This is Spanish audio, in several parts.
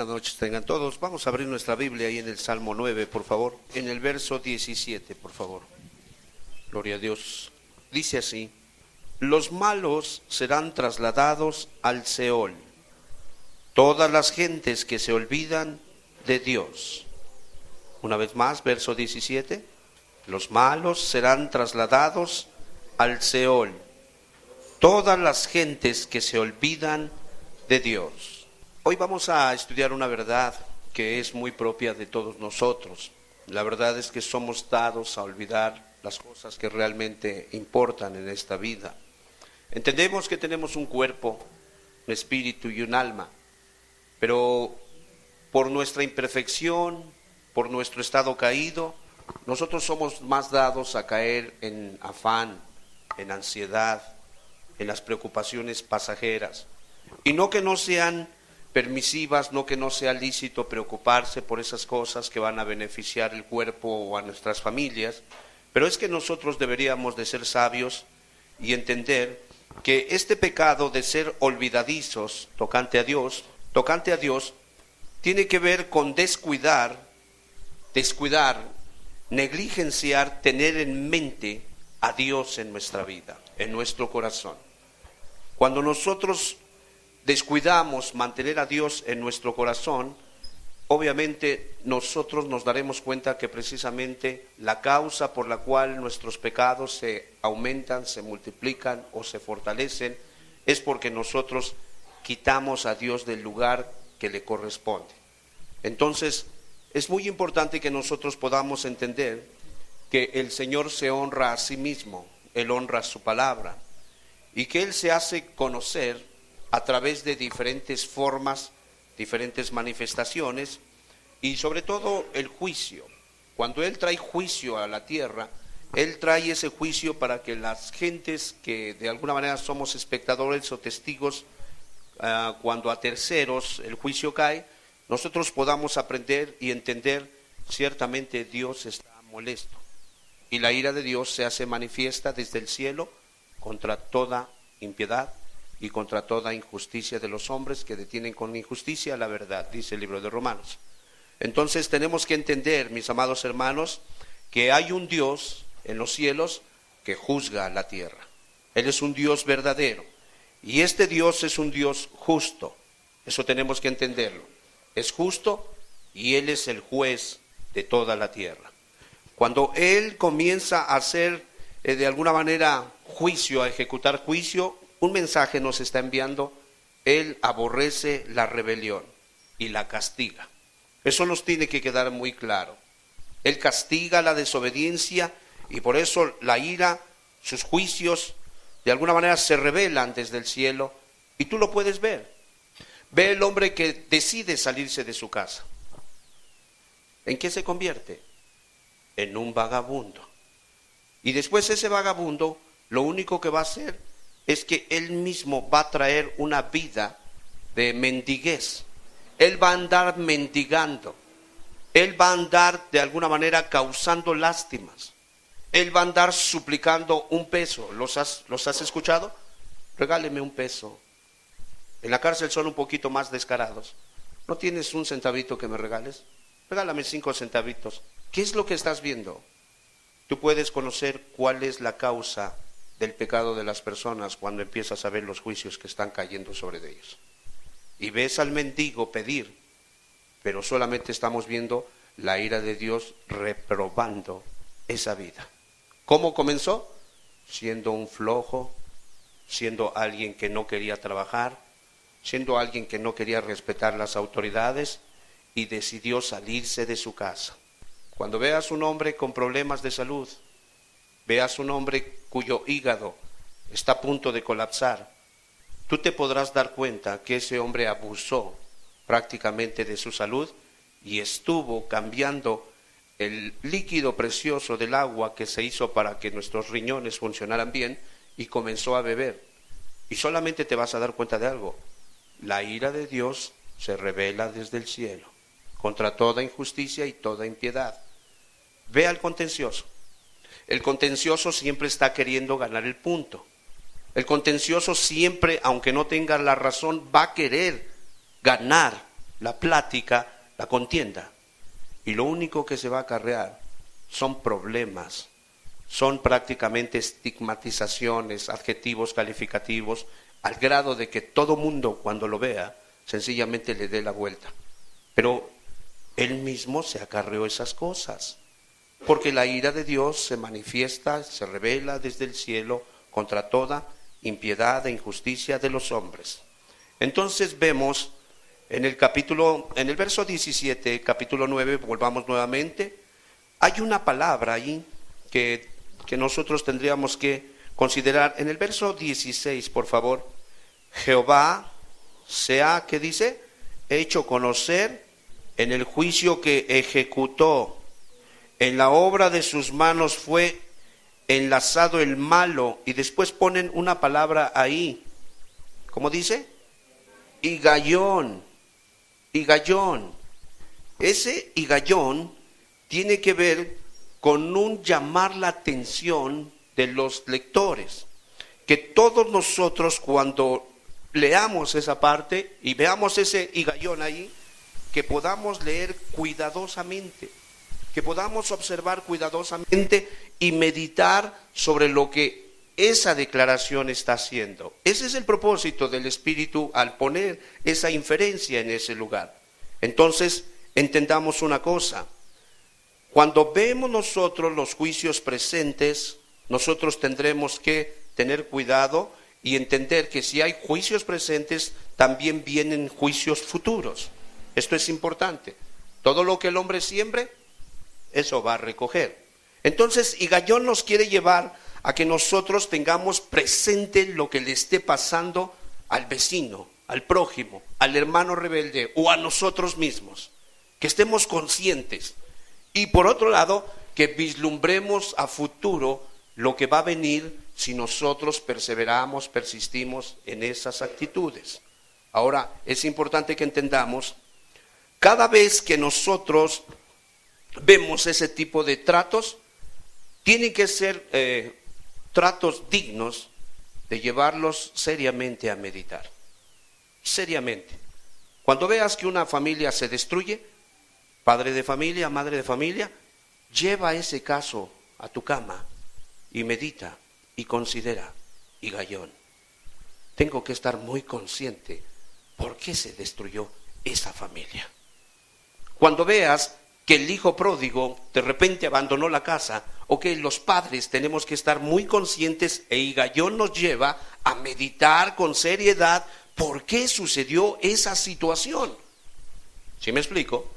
Buenas noches tengan todos. Vamos a abrir nuestra Biblia ahí en el Salmo 9, por favor. En el verso 17, por favor. Gloria a Dios. Dice así: los malos serán trasladados al Seol, todas las gentes que se olvidan de Dios. Una vez más, verso 17. Los malos serán trasladados al Seol, todas las gentes que se olvidan de Dios. Hoy vamos a estudiar una verdad que es muy propia de todos nosotros. La verdad es que somos dados a olvidar las cosas que realmente importan en esta vida. Entendemos que tenemos un cuerpo, un espíritu y un alma, pero por nuestra imperfección, por nuestro estado caído, nosotros somos más dados a caer en afán, en ansiedad, en las preocupaciones pasajeras. Y no que no sean permisivas, no que no sea lícito preocuparse por esas cosas que van a beneficiar el cuerpo o a nuestras familias, pero es que nosotros deberíamos de ser sabios y entender que este pecado de ser olvidadizos tocante a Dios, tiene que ver con descuidar, negligenciar, tener en mente a Dios en nuestra vida, en nuestro corazón. Cuando nosotros descuidamos mantener a Dios en nuestro corazón, obviamente nosotros nos daremos cuenta que precisamente la causa por la cual nuestros pecados se aumentan, se multiplican o se fortalecen es porque nosotros quitamos a Dios del lugar que le corresponde. Entonces, es muy importante que nosotros podamos entender que el Señor se honra a sí mismo, Él honra su palabra y que Él se hace conocer a través de diferentes formas, diferentes manifestaciones y sobre todo el juicio. Cuando Él trae juicio a la tierra, Él trae ese juicio para que las gentes que de alguna manera somos espectadores o testigos, cuando a terceros el juicio cae, nosotros podamos aprender y entender ciertamente Dios está molesto y la ira de Dios se hace manifiesta desde el cielo contra toda impiedad y contra toda injusticia de los hombres que detienen con injusticia la verdad, dice el libro de Romanos. Entonces tenemos que entender, mis amados hermanos, que hay un Dios en los cielos que juzga la tierra. Él es un Dios verdadero y este Dios es un Dios justo. Eso tenemos que entenderlo. Es justo y Él es el juez de toda la tierra. Cuando Él comienza a hacer de alguna manera juicio, a ejecutar juicio, un mensaje nos está enviando: Él aborrece la rebelión y la castiga. Eso nos tiene que quedar muy claro. Él castiga la desobediencia y por eso la ira, sus juicios, de alguna manera se revelan desde el cielo y tú lo puedes ver. Ve el hombre que decide salirse de su casa. ¿En qué se convierte? En un vagabundo. Y después ese vagabundo lo único que va a hacer es que él mismo va a traer una vida de mendiguez. Él va a andar mendigando. Él va a andar de alguna manera causando lástimas. Él va a andar suplicando un peso. ¿Los has escuchado? Regáleme un peso. En la cárcel son un poquito más descarados. ¿No tienes un centavito que me regales? Regálame 5 centavitos. ¿Qué es lo que estás viendo? Tú puedes conocer cuál es la causa del pecado de las personas cuando empiezas a ver los juicios que están cayendo sobre ellos. Y ves al mendigo pedir, pero solamente estamos viendo la ira de Dios reprobando esa vida. ¿Cómo comenzó? Siendo un flojo, siendo alguien que no quería trabajar, siendo alguien que no quería respetar las autoridades y decidió salirse de su casa. Cuando veas un hombre con problemas de salud, veas un hombre cuyo hígado está a punto de colapsar, tú te podrás dar cuenta que ese hombre abusó prácticamente de su salud y estuvo cambiando el líquido precioso del agua que se hizo para que nuestros riñones funcionaran bien y comenzó a beber. Y solamente te vas a dar cuenta de algo: la ira de Dios se revela desde el cielo contra toda injusticia y toda impiedad. Ve al contencioso. El contencioso siempre está queriendo ganar el punto. El contencioso siempre, aunque no tenga la razón, va a querer ganar la plática, la contienda. Y lo único que se va a acarrear son problemas, son prácticamente estigmatizaciones, adjetivos calificativos, al grado de que todo mundo cuando lo vea sencillamente le dé la vuelta. Pero él mismo se acarreó esas cosas, porque la ira de Dios se manifiesta, se revela desde el cielo contra toda impiedad e injusticia de los hombres. Entonces vemos en el verso 17, capítulo 9, volvamos nuevamente, hay una palabra ahí que nosotros tendríamos que considerar. En el verso 16, por favor, Jehová se ha, ¿qué dice? Hecho conocer en el juicio que ejecutó, en la obra de sus manos fue enlazado el malo, y después ponen una palabra ahí, ¿cómo dice? Higayón. Ese higayón tiene que ver con un llamar la atención de los lectores, que todos nosotros cuando leamos esa parte y veamos ese higayón ahí, que podamos leer cuidadosamente, que podamos observar cuidadosamente y meditar sobre lo que esa declaración está haciendo. Ese es el propósito del Espíritu al poner esa inferencia en ese lugar. Entonces, entendamos una cosa. Cuando vemos nosotros los juicios presentes, nosotros tendremos que tener cuidado y entender que si hay juicios presentes, también vienen juicios futuros. Esto es importante. Todo lo que el hombre siembre, eso va a recoger. Entonces, Higayón nos quiere llevar a que nosotros tengamos presente lo que le esté pasando al vecino, al prójimo, al hermano rebelde o a nosotros mismos. Que estemos conscientes. Y por otro lado, que vislumbremos a futuro lo que va a venir si nosotros perseveramos, persistimos en esas actitudes. Ahora, es importante que entendamos, cada vez que nosotros vemos ese tipo de tratos, tienen que ser tratos dignos de llevarlos seriamente a meditar. Seriamente. Cuando veas que una familia se destruye, padre de familia, madre de familia, lleva ese caso a tu cama y medita y considera, Higayón, tengo que estar muy consciente por qué se destruyó esa familia. Cuando veas que el hijo pródigo de repente abandonó la casa, o que los padres tenemos que estar muy conscientes, e Higayón nos lleva a meditar con seriedad por qué sucedió esa situación. ¿Sí me explico?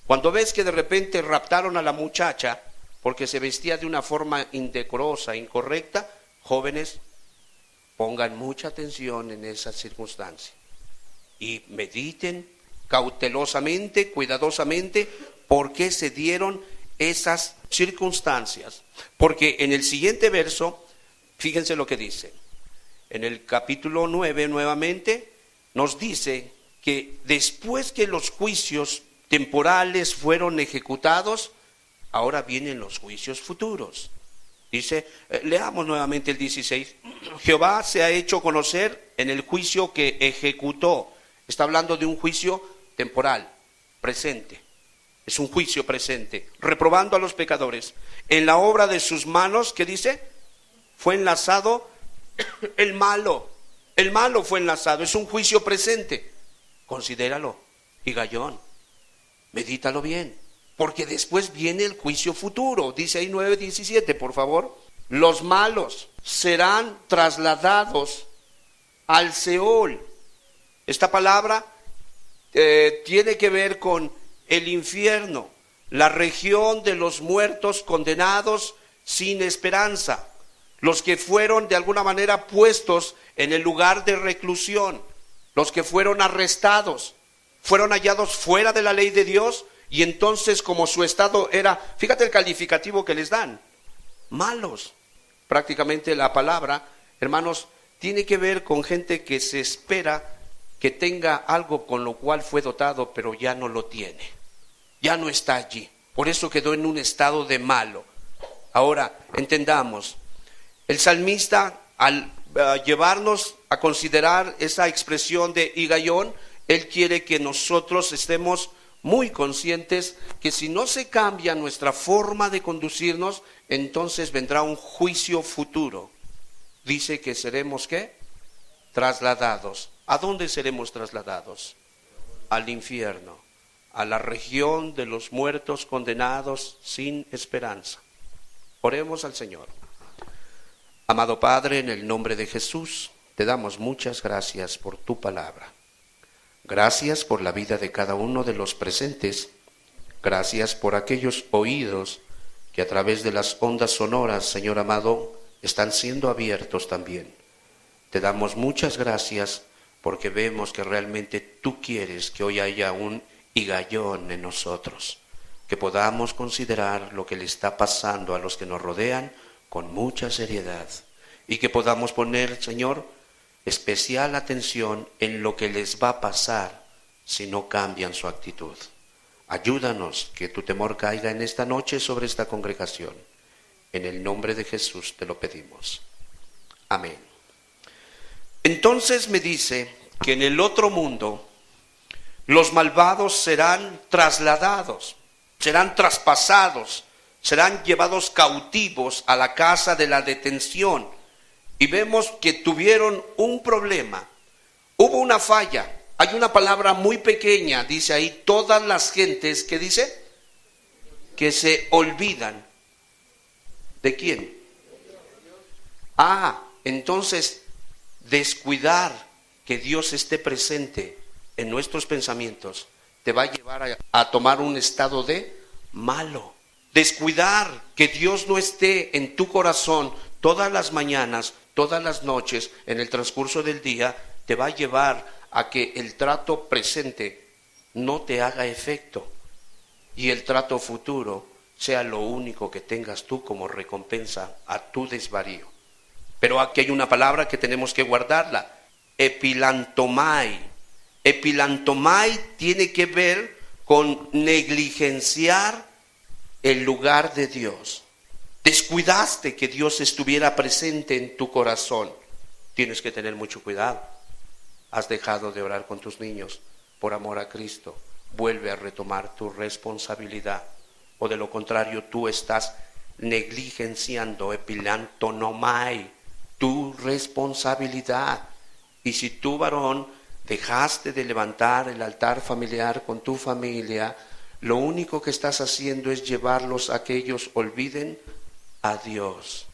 Cuando ves que de repente raptaron a la muchacha porque se vestía de una forma indecorosa, incorrecta, jóvenes, pongan mucha atención en esa circunstancia y mediten cautelosamente, cuidadosamente, por qué se dieron esas circunstancias. Porque en el siguiente verso, fíjense lo que dice. En el capítulo 9 nuevamente nos dice que después que los juicios temporales fueron ejecutados, ahora vienen los juicios futuros. Dice, leamos nuevamente el 16. Jehová se ha hecho conocer en el juicio que ejecutó. Está hablando de un juicio temporal, presente. Es un juicio presente, reprobando a los pecadores. En la obra de sus manos, ¿qué dice? Fue enlazado el malo. El malo fue enlazado, es un juicio presente. Considéralo, Higayón. Medítalo bien, porque después viene el juicio futuro. Dice ahí 9:17, por favor. Los malos serán trasladados al Seol. Esta palabra tiene que ver con el infierno, la región de los muertos condenados sin esperanza, los que fueron de alguna manera puestos en el lugar de reclusión, los que fueron arrestados, fueron hallados fuera de la ley de Dios, y entonces como su estado era, fíjate el calificativo que les dan, malos. Prácticamente la palabra, hermanos, tiene que ver con gente que se espera que tenga algo con lo cual fue dotado, pero ya no lo tiene, ya no está allí, por eso quedó en un estado de malo. Ahora, entendamos, el salmista al llevarnos a considerar esa expresión de Higayón, Él quiere que nosotros estemos muy conscientes que si no se cambia nuestra forma de conducirnos, entonces vendrá un juicio futuro. Dice que seremos, ¿qué? Trasladados. ¿A dónde seremos trasladados? Al infierno, a la región de los muertos condenados sin esperanza. Oremos al Señor. Amado Padre, en el nombre de Jesús, te damos muchas gracias por tu palabra. Gracias por la vida de cada uno de los presentes. Gracias por aquellos oídos que a través de las ondas sonoras, Señor amado, están siendo abiertos también. Te damos muchas gracias porque vemos que realmente tú quieres que hoy haya un higallón en nosotros, que podamos considerar lo que le está pasando a los que nos rodean con mucha seriedad y que podamos poner, Señor, especial atención en lo que les va a pasar si no cambian su actitud. Ayúdanos que tu temor caiga en esta noche sobre esta congregación. En el nombre de Jesús te lo pedimos. Amén. Entonces me dice que en el otro mundo los malvados serán trasladados, serán traspasados, serán llevados cautivos a la casa de la detención. Y vemos que tuvieron un problema, hubo una falla. Hay una palabra muy pequeña, dice ahí, todas las gentes, ¿qué dice? Que se olvidan. ¿De quién? Entonces, descuidar que Dios esté presente en nuestros pensamientos te va a llevar a tomar un estado de malo. Descuidar que Dios no esté en tu corazón todas las mañanas, todas las noches, en el transcurso del día, te va a llevar a que el trato presente no te haga efecto y el trato futuro sea lo único que tengas tú como recompensa a tu desvarío. Pero aquí hay una palabra que tenemos que guardarla, epilantomai. Epilantomai tiene que ver con negligenciar el lugar de Dios. Descuidaste que Dios estuviera presente en tu corazón. Tienes que tener mucho cuidado. Has dejado de orar con tus niños por amor a Cristo. Vuelve a retomar tu responsabilidad. O de lo contrario, tú estás negligenciando, epilantomai, tu responsabilidad. Y si tú, varón, dejaste de levantar el altar familiar con tu familia, lo único que estás haciendo es llevarlos a que ellos olviden a Dios.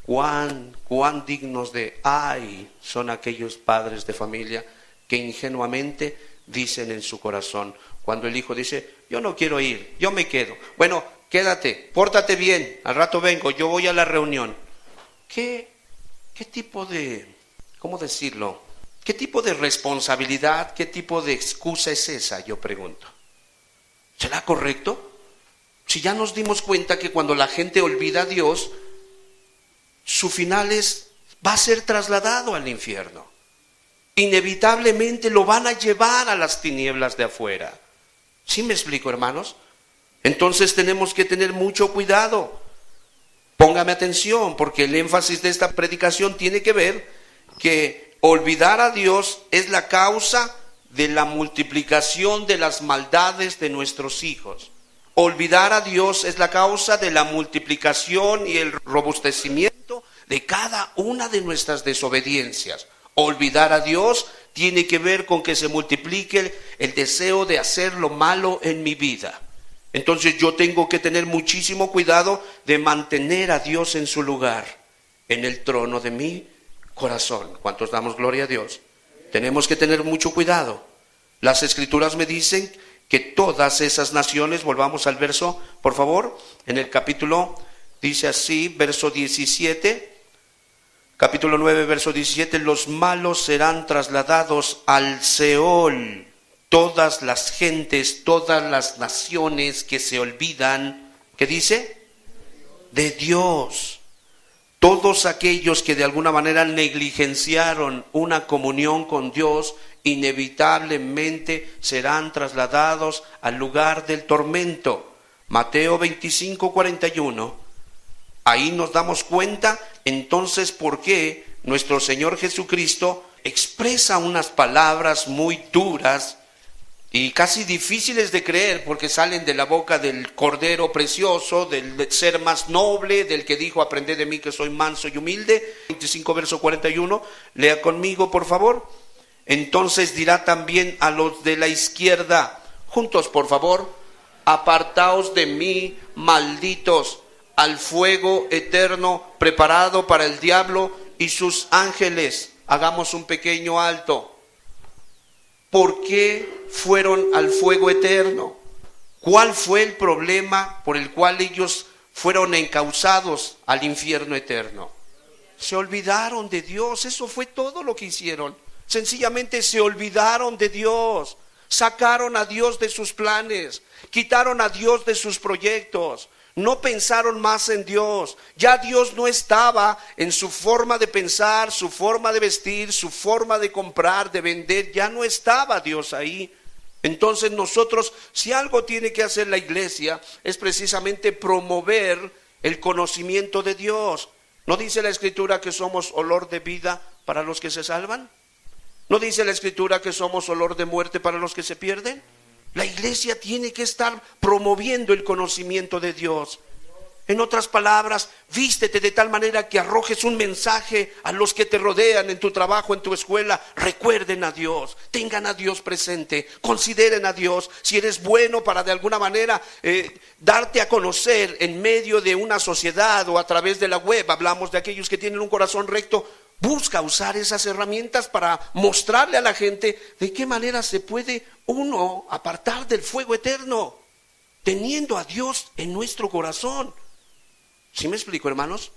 Cuán dignos de ay son aquellos padres de familia que ingenuamente dicen en su corazón, cuando el hijo dice, yo no quiero ir, yo me quedo. Bueno, quédate, pórtate bien, al rato vengo, yo voy a la reunión. ¿Qué tipo de, cómo decirlo? ¿Qué tipo de responsabilidad, qué tipo de excusa es esa? Yo pregunto. ¿Será correcto? Si ya nos dimos cuenta que cuando la gente olvida a Dios, su final va a ser trasladado al infierno. Inevitablemente lo van a llevar a las tinieblas de afuera. ¿Sí me explico, hermanos? Entonces tenemos que tener mucho cuidado. Póngame atención, porque el énfasis de esta predicación tiene que ver que olvidar a Dios es la causa de la multiplicación de las maldades de nuestros hijos. Olvidar a Dios es la causa de la multiplicación y el robustecimiento de cada una de nuestras desobediencias. Olvidar a Dios tiene que ver con que se multiplique el deseo de hacer lo malo en mi vida. Entonces yo tengo que tener muchísimo cuidado de mantener a Dios en su lugar, en el trono de mi corazón. ¿Cuántos damos gloria a Dios? Tenemos que tener mucho cuidado. Las Escrituras me dicen que todas esas naciones, volvamos al verso, por favor, en el capítulo, dice así, verso 17, capítulo 9, verso 17, los malos serán trasladados al Seol. Todas las gentes, todas las naciones que se olvidan, ¿qué dice? De Dios. Todos aquellos que de alguna manera negligenciaron una comunión con Dios, inevitablemente serán trasladados al lugar del tormento. Mateo 25, 41. Ahí nos damos cuenta entonces por qué nuestro Señor Jesucristo expresa unas palabras muy duras y casi difíciles de creer, porque salen de la boca del Cordero precioso, del ser más noble, del que dijo: aprended de mí que soy manso y humilde. 25 verso 41, lea conmigo por favor. Entonces dirá también a los de la izquierda, juntos por favor: apartaos de mí, malditos, al fuego eterno preparado para el diablo y sus ángeles. Hagamos un pequeño alto. ¿Por qué fueron al fuego eterno? ¿Cuál fue el problema por el cual ellos fueron encausados al infierno eterno? Se olvidaron de Dios, eso fue todo lo que hicieron. Sencillamente se olvidaron de Dios, sacaron a Dios de sus planes, quitaron a Dios de sus proyectos. No pensaron más en Dios. Ya Dios no estaba en su forma de pensar, su forma de vestir, su forma de comprar, de vender. Ya no estaba Dios ahí. Entonces nosotros, si algo tiene que hacer la iglesia, es precisamente promover el conocimiento de Dios. ¿No dice la Escritura que somos olor de vida para los que se salvan? ¿No dice la Escritura que somos olor de muerte para los que se pierden? La iglesia tiene que estar promoviendo el conocimiento de Dios. En otras palabras, vístete de tal manera que arrojes un mensaje a los que te rodean en tu trabajo, en tu escuela. Recuerden a Dios, tengan a Dios presente, consideren a Dios. Si eres bueno para de alguna manera darte a conocer en medio de una sociedad o a través de la web, hablamos de aquellos que tienen un corazón recto. Busca usar esas herramientas para mostrarle a la gente de qué manera se puede uno apartar del fuego eterno, teniendo a Dios en nuestro corazón. ¿Sí me explico, hermanos?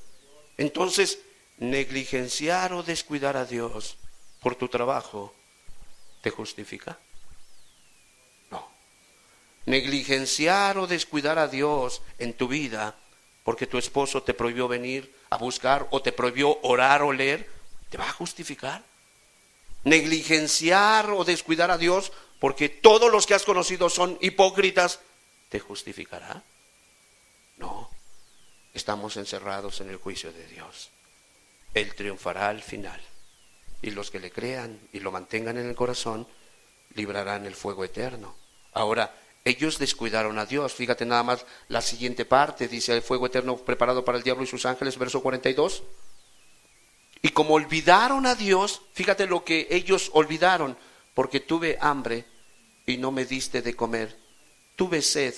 Entonces, negligenciar o descuidar a Dios por tu trabajo, ¿te justifica? No. Negligenciar o descuidar a Dios en tu vida porque tu esposo te prohibió venir a buscar o te prohibió orar o leer, ¿te va a justificar? Negligenciar o descuidar a Dios porque todos los que has conocido son hipócritas, ¿te justificará? No, estamos encerrados en el juicio de Dios. Él triunfará al final y los que le crean y lo mantengan en el corazón librarán el fuego eterno. Ahora, ellos descuidaron a Dios. Fíjate nada más la siguiente parte, dice: el fuego eterno preparado para el diablo y sus ángeles, verso 42. Y como olvidaron a Dios, fíjate lo que ellos olvidaron: porque tuve hambre y no me diste de comer, tuve sed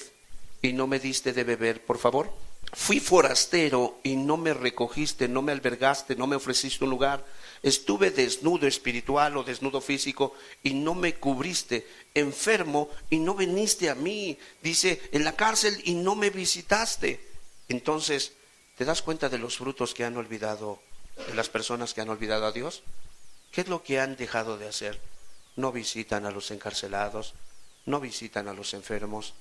y no me diste de beber. Por favor, fui forastero y no me recogiste, no me albergaste, no me ofreciste un lugar. Estuve desnudo espiritual o desnudo físico y no me cubriste, enfermo y no viniste a mí. Dice, en la cárcel y no me visitaste. Entonces, ¿te das cuenta de los frutos que han olvidado, de las personas que han olvidado a Dios? ¿Qué es lo que han dejado de hacer? No visitan a los encarcelados, no visitan a los enfermos,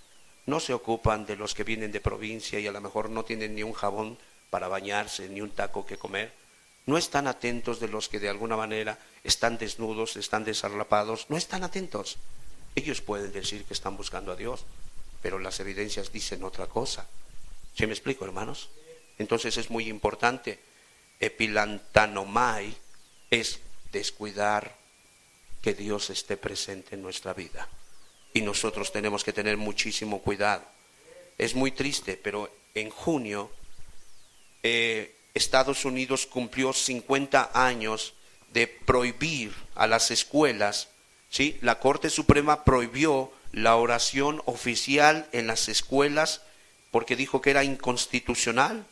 no se ocupan de los que vienen de provincia y a lo mejor no tienen ni un jabón para bañarse, ni un taco que comer. No están atentos de los que de alguna manera están desnudos, están desarrapados, no están atentos. Ellos pueden decir que están buscando a Dios, pero las evidencias dicen otra cosa. ¿Sí me explico, hermanos? Entonces es muy importante. Epilantanomai es descuidar que Dios esté presente en nuestra vida. Y nosotros tenemos que tener muchísimo cuidado. Es muy triste, pero en junio Estados Unidos cumplió 50 años de prohibir a las escuelas, ¿sí? La Corte Suprema prohibió la oración oficial en las escuelas porque dijo que era inconstitucional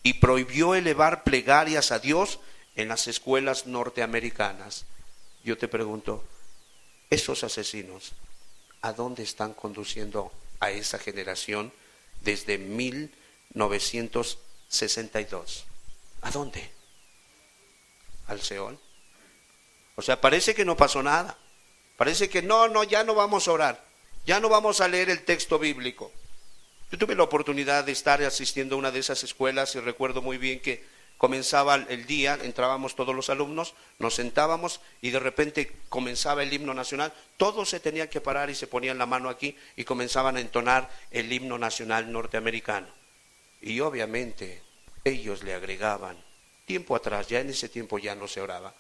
y prohibió elevar plegarias a Dios en las escuelas norteamericanas. Yo te pregunto, esos asesinos, ¿a dónde están conduciendo a esa generación desde 1962? ¿A dónde? ¿Al Seol? O sea, parece que no pasó nada. Parece que ya no vamos a orar. Ya no vamos a leer el texto bíblico. Yo tuve la oportunidad de estar asistiendo a una de esas escuelas y recuerdo muy bien que comenzaba el día, entrábamos todos los alumnos, nos sentábamos y de repente comenzaba el himno nacional. Todos se tenían que parar y se ponían la mano aquí y comenzaban a entonar el himno nacional norteamericano. Y obviamente ellos le agregaban, tiempo atrás, ya en ese tiempo ya no se oraba,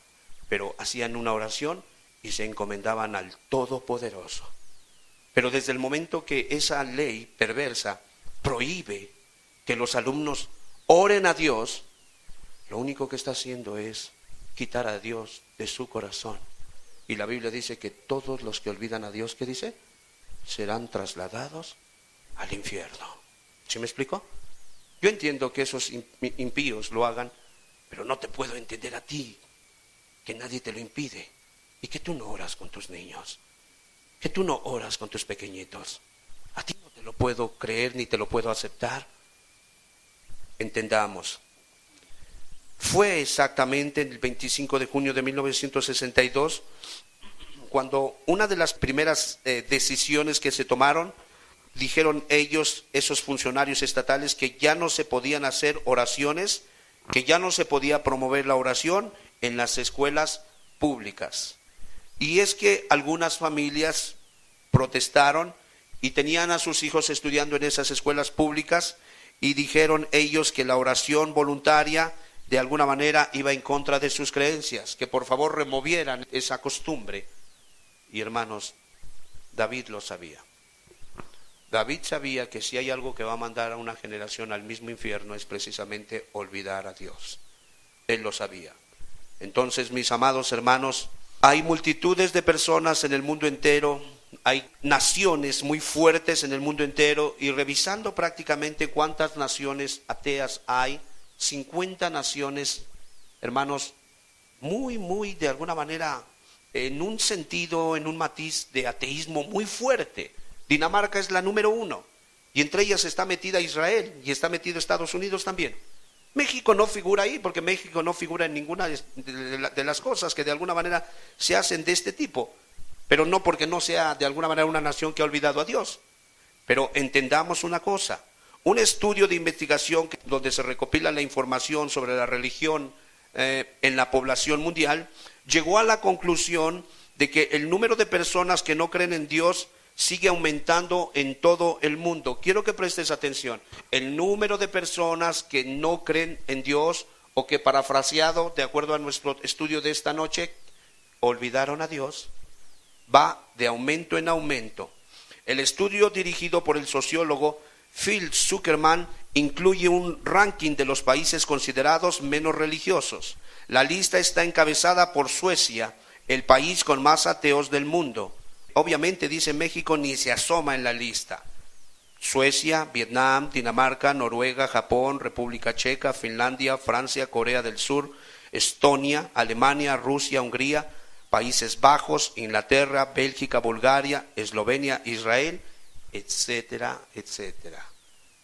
pero hacían una oración y se encomendaban al Todopoderoso. Pero desde el momento que esa ley perversa prohíbe que los alumnos oren a Dios, lo único que está haciendo es quitar a Dios de su corazón. Y la Biblia dice que todos los que olvidan a Dios, ¿qué dice? Serán trasladados al infierno. ¿Sí me explico? Yo entiendo que esos impíos lo hagan, pero no te puedo entender a ti, que nadie te lo impide, y que tú no oras con tus niños, que tú no oras con tus pequeñitos. A ti no te lo puedo creer ni te lo puedo aceptar. Entendamos. Fue exactamente el 25 de junio de 1962 cuando una de las primeras decisiones que se tomaron, dijeron ellos, esos funcionarios estatales, que ya no se podían hacer oraciones, que ya no se podía promover la oración en las escuelas públicas. Y es que algunas familias protestaron y tenían a sus hijos estudiando en esas escuelas públicas y dijeron ellos que la oración voluntaria de alguna manera iba en contra de sus creencias, que por favor removieran esa costumbre. Y hermanos, David lo sabía. David sabía que si hay algo que va a mandar a una generación al mismo infierno es precisamente olvidar a Dios. Él lo sabía. Entonces, mis amados hermanos, hay multitudes de personas en el mundo entero, hay naciones muy fuertes en el mundo entero, y revisando prácticamente cuántas naciones ateas hay, 50 naciones, hermanos, muy de alguna manera, en un sentido, en un matiz de ateísmo muy fuerte. Dinamarca es la número 1, y entre ellas está metida Israel, y está metido Estados Unidos también. México no figura ahí, porque México no figura en ninguna de las cosas que de alguna manera se hacen de este tipo, pero no porque no sea de alguna manera una nación que ha olvidado a Dios. Pero entendamos una cosa, un estudio de investigación donde se recopila la información sobre la religión en la población mundial, llegó a la conclusión de que el número de personas que no creen en Dios sigue aumentando en todo el mundo. Quiero que prestes atención. El número de personas que no creen en Dios, o que, parafraseado de acuerdo a nuestro estudio de esta noche, olvidaron a Dios, va de aumento en aumento. El estudio, dirigido por el sociólogo Phil Zuckerman, incluye un ranking de los países considerados menos religiosos. La lista está encabezada por Suecia, el país con más ateos del mundo. Obviamente, dice, México ni se asoma en la lista. Suecia, Vietnam, Dinamarca, Noruega, Japón, República Checa, Finlandia, Francia, Corea del Sur, Estonia, Alemania, Rusia, Hungría, Países Bajos, Inglaterra, Bélgica, Bulgaria, Eslovenia, Israel, etcétera, etcétera.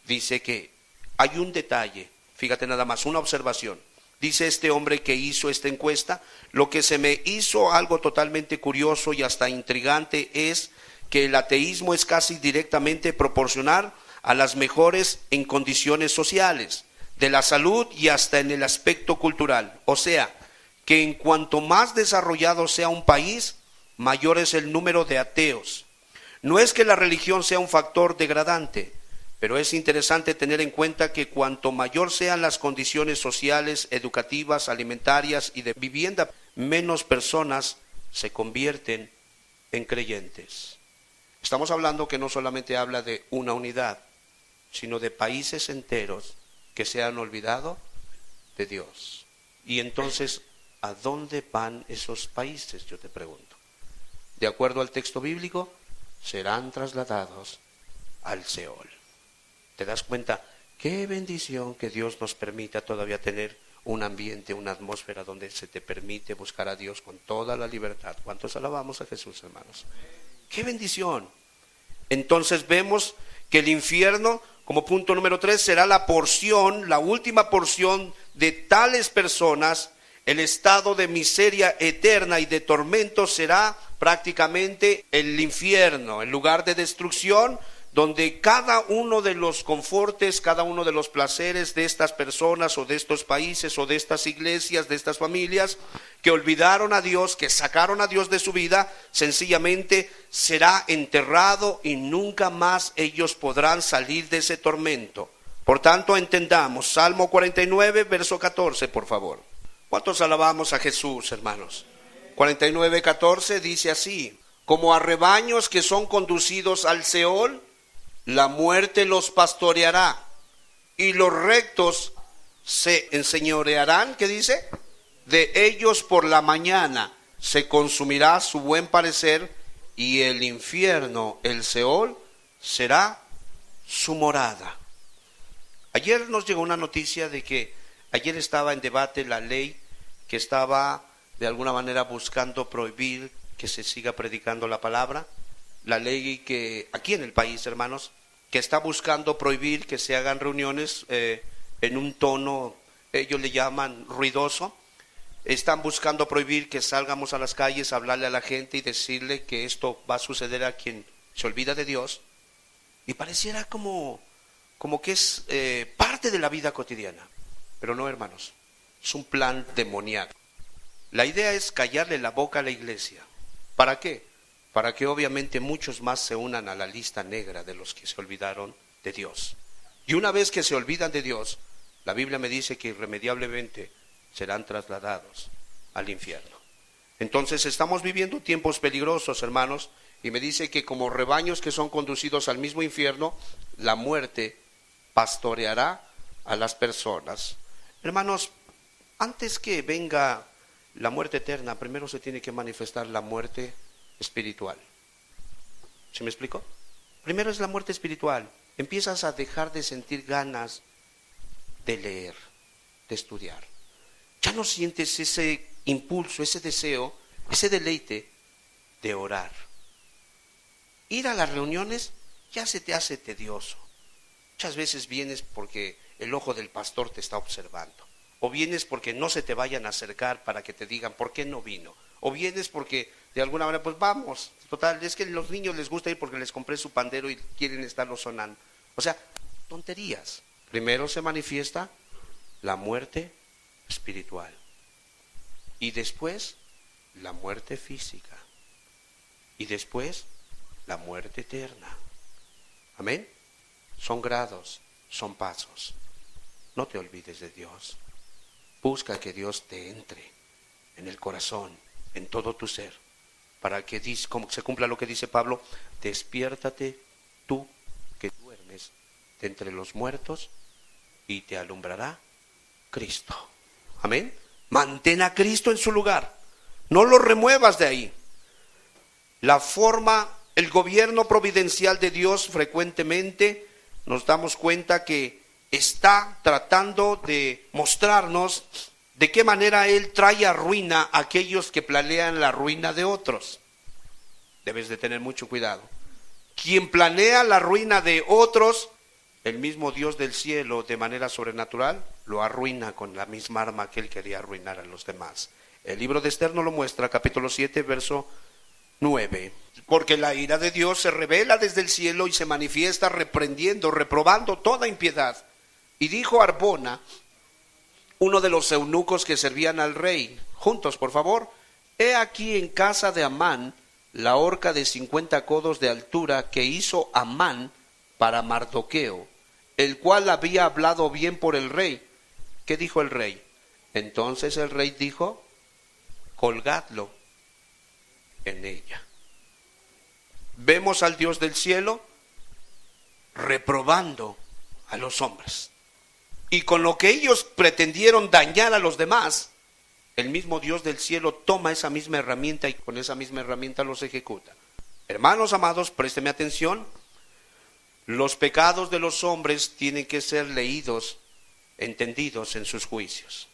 Dice que hay un detalle, fíjate nada más, una observación. Dice este hombre que hizo esta encuesta: lo que se me hizo algo totalmente curioso y hasta intrigante es que el ateísmo es casi directamente proporcional a las mejores en condiciones sociales, de la salud y hasta en el aspecto cultural. O sea, que en cuanto más desarrollado sea un país, mayor es el número de ateos. No es que la religión sea un factor degradante, pero es interesante tener en cuenta que cuanto mayor sean las condiciones sociales, educativas, alimentarias y de vivienda, menos personas se convierten en creyentes. Estamos hablando que no solamente habla de una unidad, sino de países enteros que se han olvidado de Dios. Y entonces, ¿a dónde van esos países? Yo te pregunto. De acuerdo al texto bíblico, serán trasladados al Seol. ¿Te das cuenta? Qué bendición que Dios nos permita todavía tener un ambiente, una atmósfera donde se te permite buscar a Dios con toda la libertad. ¿Cuántos alabamos a Jesús, hermanos? ¡Qué bendición! Entonces vemos que el infierno, como punto número 3, será la porción, la última porción de tales personas. El estado de miseria eterna y de tormento será prácticamente el infierno, el lugar de destrucción, donde cada uno de los confortes, cada uno de los placeres de estas personas o de estos países o de estas iglesias, de estas familias que olvidaron a Dios, que sacaron a Dios de su vida, sencillamente será enterrado y nunca más ellos podrán salir de ese tormento. Por tanto, entendamos, Salmo 49, verso 14, por favor. ¿Cuántos alabamos a Jesús, hermanos? 49:14 dice así: como a rebaños que son conducidos al Seol, la muerte los pastoreará, y los rectos se enseñorearán, ¿qué dice? De ellos por la mañana se consumirá su buen parecer, y el infierno, el Seol, será su morada. Ayer nos llegó una noticia de que ayer estaba en debate la ley que estaba de alguna manera buscando prohibir que se siga predicando la palabra. La ley que aquí en el país, hermanos, que está buscando prohibir que se hagan reuniones en un tono, ellos le llaman ruidoso. Están buscando prohibir que salgamos a las calles a hablarle a la gente y decirle que esto va a suceder a quien se olvida de Dios. Y pareciera como que es parte de la vida cotidiana. Pero no, hermanos, es un plan demoníaco. La idea es callarle la boca a la iglesia. ¿Para qué? Para que obviamente muchos más se unan a la lista negra de los que se olvidaron de Dios. Y una vez que se olvidan de Dios, la Biblia me dice que irremediablemente serán trasladados al infierno. Entonces estamos viviendo tiempos peligrosos, hermanos, y me dice que como rebaños que son conducidos al mismo infierno, la muerte pastoreará a las personas. Hermanos, antes que venga la muerte eterna, primero se tiene que manifestar la muerte espiritual. ¿Sí me explico? Primero es la muerte espiritual. Empiezas a dejar de sentir ganas de leer, de estudiar. Ya no sientes ese impulso, ese deseo, ese deleite de orar. Ir a las reuniones ya se te hace tedioso. Muchas veces vienes porque el ojo del pastor te está observando. O vienes porque no se te vayan a acercar para que te digan por qué no vino. O vienes porque de alguna manera, pues vamos, total, es que a los niños les gusta ir porque les compré su pandero y quieren estarlo sonando. O sea, tonterías. Primero se manifiesta la muerte espiritual y después la muerte física y después la muerte eterna. Amén. Son grados, son pasos. No te olvides de Dios. Busca que Dios te entre en el corazón, en todo tu ser, para que como se cumpla lo que dice Pablo: despiértate tú que duermes de entre los muertos y te alumbrará Cristo. Amén. Mantén a Cristo en su lugar, no lo remuevas de ahí. El gobierno providencial de Dios frecuentemente nos damos cuenta que está tratando de mostrarnos de qué manera Él trae a ruina a aquellos que planean la ruina de otros. Debes de tener mucho cuidado. Quien planea la ruina de otros, el mismo Dios del cielo de manera sobrenatural lo arruina con la misma arma que Él quería arruinar a los demás. El libro de Esther nos lo muestra, capítulo 7, verso 9. Porque la ira de Dios se revela desde el cielo y se manifiesta reprendiendo, reprobando toda impiedad. Y dijo Arbona, uno de los eunucos que servían al rey, juntos por favor: he aquí en casa de Amán la horca de 50 codos de altura que hizo Amán para Mardoqueo, el cual había hablado bien por el rey. ¿Qué dijo el rey? Entonces el rey dijo: colgadlo en ella. Vemos al Dios del cielo reprobando a los hombres. Y con lo que ellos pretendieron dañar a los demás, el mismo Dios del cielo toma esa misma herramienta y con esa misma herramienta los ejecuta. Hermanos amados, présteme atención. Los pecados de los hombres tienen que ser leídos, entendidos en sus juicios.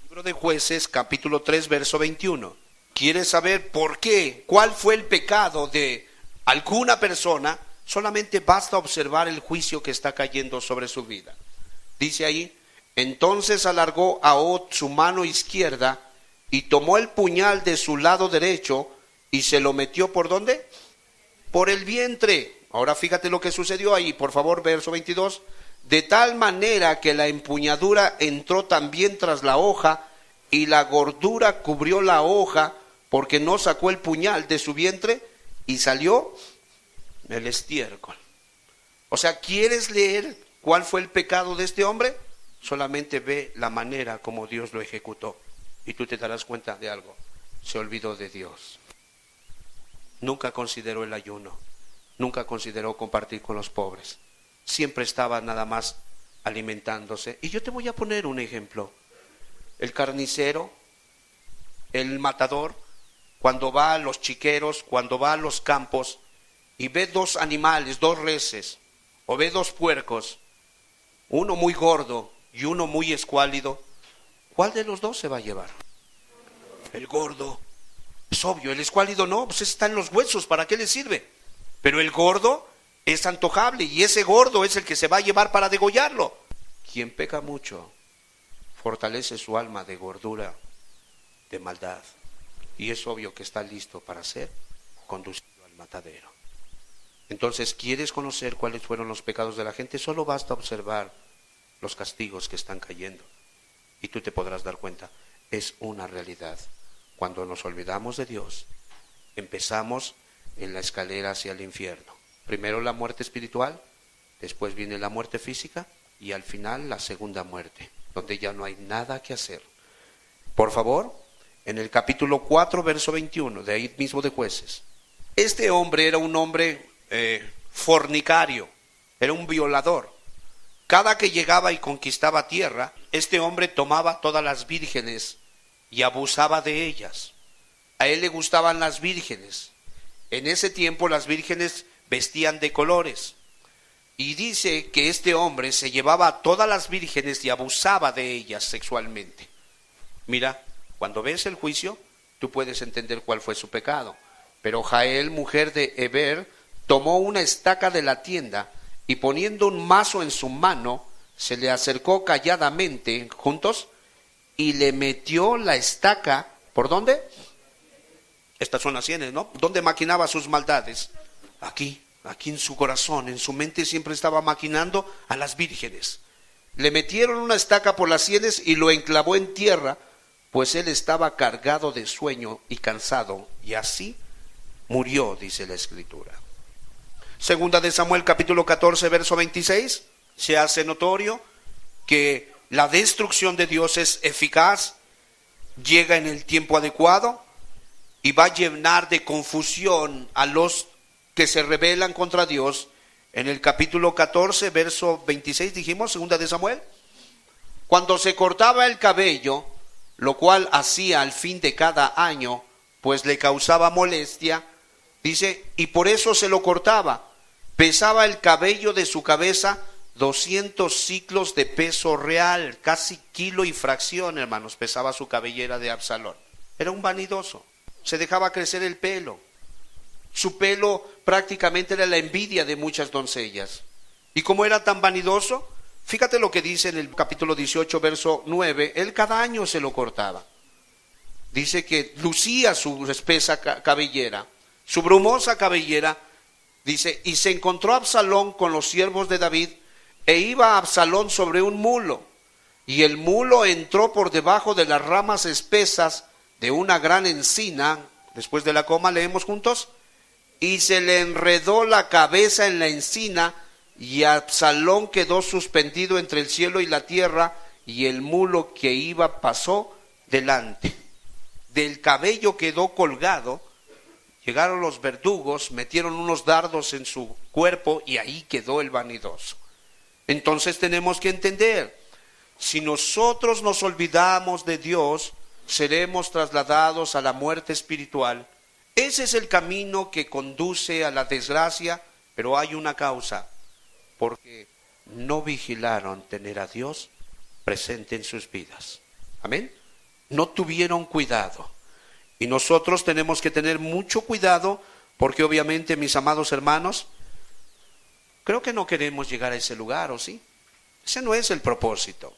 Libro de Jueces, capítulo 3, verso 21. ¿Quieres saber por qué? ¿Cuál fue el pecado de alguna persona? Solamente basta observar el juicio que está cayendo sobre su vida. Dice ahí: entonces alargó Ahod su mano izquierda y tomó el puñal de su lado derecho y se lo metió ¿por dónde? Por el vientre. Ahora fíjate lo que sucedió ahí, por favor, verso 22. De tal manera que la empuñadura entró también tras la hoja y la gordura cubrió la hoja, porque no sacó el puñal de su vientre y salió el estiércol. O sea, ¿quieres leer cuál fue el pecado de este hombre? Solamente ve la manera como Dios lo ejecutó y tú te darás cuenta de algo. se olvidó de Dios. Nunca consideró el ayuno, nunca consideró compartir con los pobres. Siempre estaba nada más alimentándose. Y yo te voy a poner un ejemplo. El carnicero, el matador, cuando va a los chiqueros, cuando va a los campos y ve dos animales, dos reses, o ve dos puercos, uno muy gordo y uno muy escuálido, ¿cuál de los dos se va a llevar? El gordo. Es obvio, el escuálido no, pues está en los huesos, ¿para qué le sirve? Pero el gordo es antojable y ese gordo es el que se va a llevar para degollarlo. Quien peca mucho fortalece su alma de gordura, de maldad, y es obvio que está listo para ser conducido al matadero. Entonces, ¿quieres conocer cuáles fueron los pecados de la gente? Solo basta observar los castigos que están cayendo y tú te podrás dar cuenta. Es una realidad. Cuando nos olvidamos de Dios, empezamos en la escalera hacia el infierno. Primero la muerte espiritual, después viene la muerte física y al final la segunda muerte, donde ya no hay nada que hacer. Por favor, en el capítulo 4, verso 21, de ahí mismo de Jueces. Este hombre era un hombre fornicario, era un violador. Cada que llegaba y conquistaba tierra, este hombre tomaba todas las vírgenes y abusaba de ellas. A él le gustaban las vírgenes. En ese tiempo las vírgenes vestían de colores. Y dice que este hombre se llevaba a todas las vírgenes y abusaba de ellas sexualmente. Mira, cuando ves el juicio, tú puedes entender cuál fue su pecado. Pero Jael, mujer de Heber, tomó una estaca de la tienda y poniendo un mazo en su mano, se le acercó calladamente, juntos, y le metió la estaca, ¿por dónde? Estas son las sienes, ¿no? ¿Dónde maquinaba sus maldades? Aquí en su corazón, en su mente siempre estaba maquinando a las vírgenes. Le metieron una estaca por las sienes y lo enclavó en tierra, pues él estaba cargado de sueño y cansado, y así murió, dice la Escritura. Segunda de Samuel, capítulo 14, verso 26, se hace notorio que la destrucción de Dios es eficaz, llega en el tiempo adecuado y va a llenar de confusión a los que se rebelan contra Dios. En el capítulo 14, verso 26 dijimos, segunda de Samuel, cuando se cortaba el cabello, lo cual hacía al fin de cada año, pues le causaba molestia, dice, y por eso se lo cortaba, pesaba el cabello de su cabeza 200 ciclos de peso real, casi kilo y fracción, hermanos, pesaba su cabellera de Absalón. Era un vanidoso, se dejaba crecer el pelo. Su pelo prácticamente era la envidia de muchas doncellas. Y como era tan vanidoso, fíjate lo que dice en el capítulo 18, verso 9, él cada año se lo cortaba. Dice que lucía su espesa cabellera, su brumosa cabellera, dice, y se encontró Absalón con los siervos de David, e iba Absalón sobre un mulo, y el mulo entró por debajo de las ramas espesas de una gran encina, después de la coma leemos juntos, y se le enredó la cabeza en la encina, y Absalón quedó suspendido entre el cielo y la tierra, y el mulo que iba pasó delante. Del cabello quedó colgado, llegaron los verdugos, metieron unos dardos en su cuerpo, y ahí quedó el vanidoso. Entonces tenemos que entender, si nosotros nos olvidamos de Dios, seremos trasladados a la muerte espiritual. Ese es el camino que conduce a la desgracia, pero hay una causa, porque no vigilaron tener a Dios presente en sus vidas. Amén. No tuvieron cuidado. Y nosotros tenemos que tener mucho cuidado, porque obviamente, mis amados hermanos, creo que no queremos llegar a ese lugar, ¿o sí? Ese no es el propósito.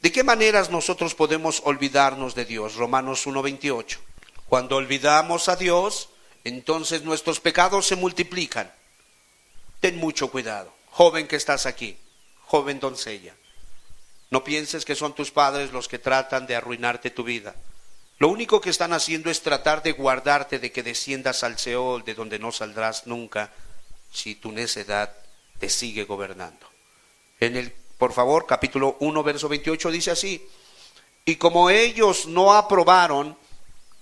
¿De qué maneras nosotros podemos olvidarnos de Dios? Romanos 1:28. Cuando olvidamos a Dios, entonces nuestros pecados se multiplican. Ten mucho cuidado, joven que estás aquí, joven doncella. No pienses que son tus padres los que tratan de arruinarte tu vida. Lo único que están haciendo es tratar de guardarte de que desciendas al Seol, de donde no saldrás nunca, si tu necedad te sigue gobernando. Por favor, capítulo 1, verso 28 dice así: y como ellos no aprobaron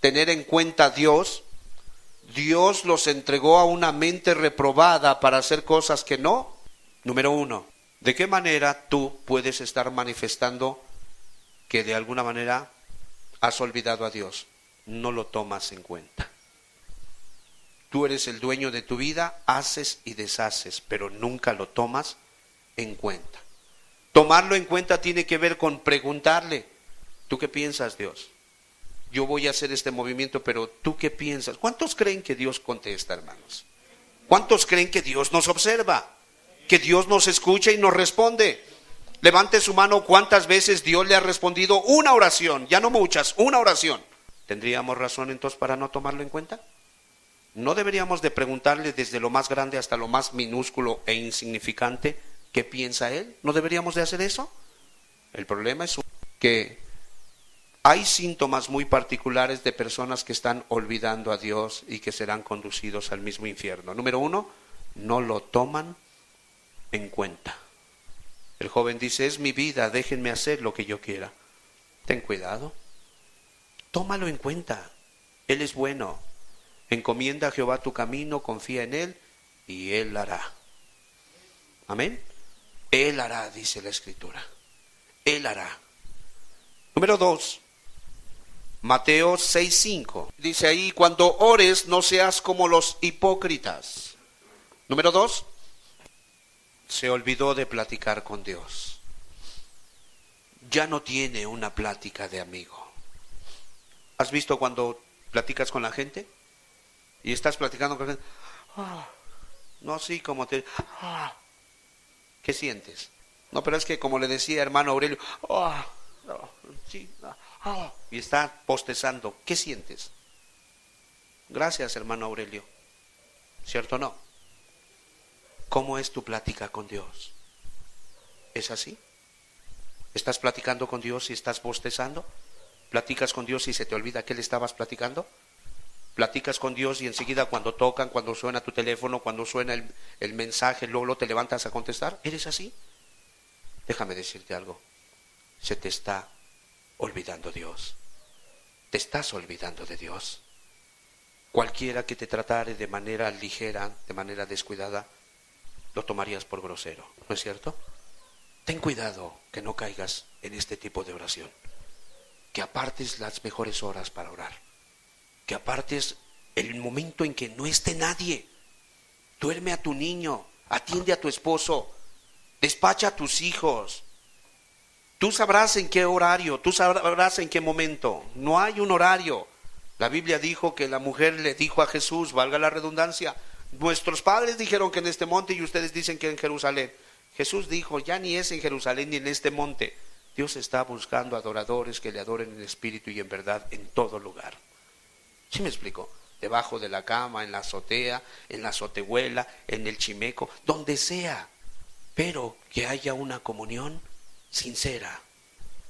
tener en cuenta a Dios, Dios los entregó a una mente reprobada para hacer cosas que no. Número uno, ¿de qué manera tú puedes estar manifestando que de alguna manera has olvidado a Dios? No lo tomas en cuenta. Tú eres el dueño de tu vida, haces y deshaces, pero nunca lo tomas en cuenta. Tomarlo en cuenta tiene que ver con preguntarle, ¿tú qué piensas, Dios? Yo voy a hacer este movimiento, pero ¿tú qué piensas? ¿Cuántos creen que Dios contesta, hermanos? ¿Cuántos creen que Dios nos observa? Que Dios nos escucha y nos responde. Levante su mano, ¿cuántas veces Dios le ha respondido una oración? Ya no muchas, una oración. ¿Tendríamos razón entonces para no tomarlo en cuenta? ¿No deberíamos de preguntarle desde lo más grande hasta lo más minúsculo e insignificante qué piensa Él? ¿No deberíamos de hacer eso? El problema es que hay síntomas muy particulares de personas que están olvidando a Dios y que serán conducidos al mismo infierno. Número uno, no lo toman en cuenta. El joven dice, es mi vida, déjenme hacer lo que yo quiera. Ten cuidado, tómalo en cuenta, Él es bueno. Encomienda a Jehová tu camino, confía en Él y Él hará. Amén. Él hará, dice la Escritura. Él hará. Número 2, Mateo 6:5. Dice ahí, cuando ores no seas como los hipócritas. Número 2, se olvidó de platicar con Dios. Ya no tiene una plática de amigo. ¿Has visto cuando platicas con la gente? Y estás platicando con la gente. No, sí, como te... ¿Qué sientes? No, pero es que como le decía hermano Aurelio, sí, y está postezando. ¿Qué sientes? Gracias, hermano Aurelio. ¿Cierto o no? ¿Cómo es tu plática con Dios? ¿Es así? ¿Estás platicando con Dios y estás bostezando? ¿Platicas con Dios y se te olvida que le estabas platicando? ¿Platicas con Dios y enseguida cuando tocan, cuando suena tu teléfono, cuando suena el mensaje, luego te levantas a contestar? ¿Eres así? Déjame decirte algo. Se te está olvidando Dios. Te estás olvidando de Dios. Cualquiera que te tratare de manera ligera, de manera descuidada, lo tomarías por grosero, ¿no es cierto? Ten cuidado que no caigas en este tipo de oración. Que apartes las mejores horas para orar. Que apartes el momento en que no esté nadie. Duerme a tu niño, atiende a tu esposo, despacha a tus hijos. Tú sabrás en qué horario, tú sabrás en qué momento. No hay un horario. La Biblia dijo que la mujer le dijo a Jesús, valga la redundancia, nuestros padres dijeron que en este monte y ustedes dicen que en Jerusalén. Jesús dijo, ya ni es en Jerusalén ni en este monte. Dios está buscando adoradores que le adoren en espíritu y en verdad en todo lugar. ¿Sí me explico? Debajo de la cama, en la azotea, en la azotehuela, en el chimeco, donde sea. Pero que haya una comunión sincera.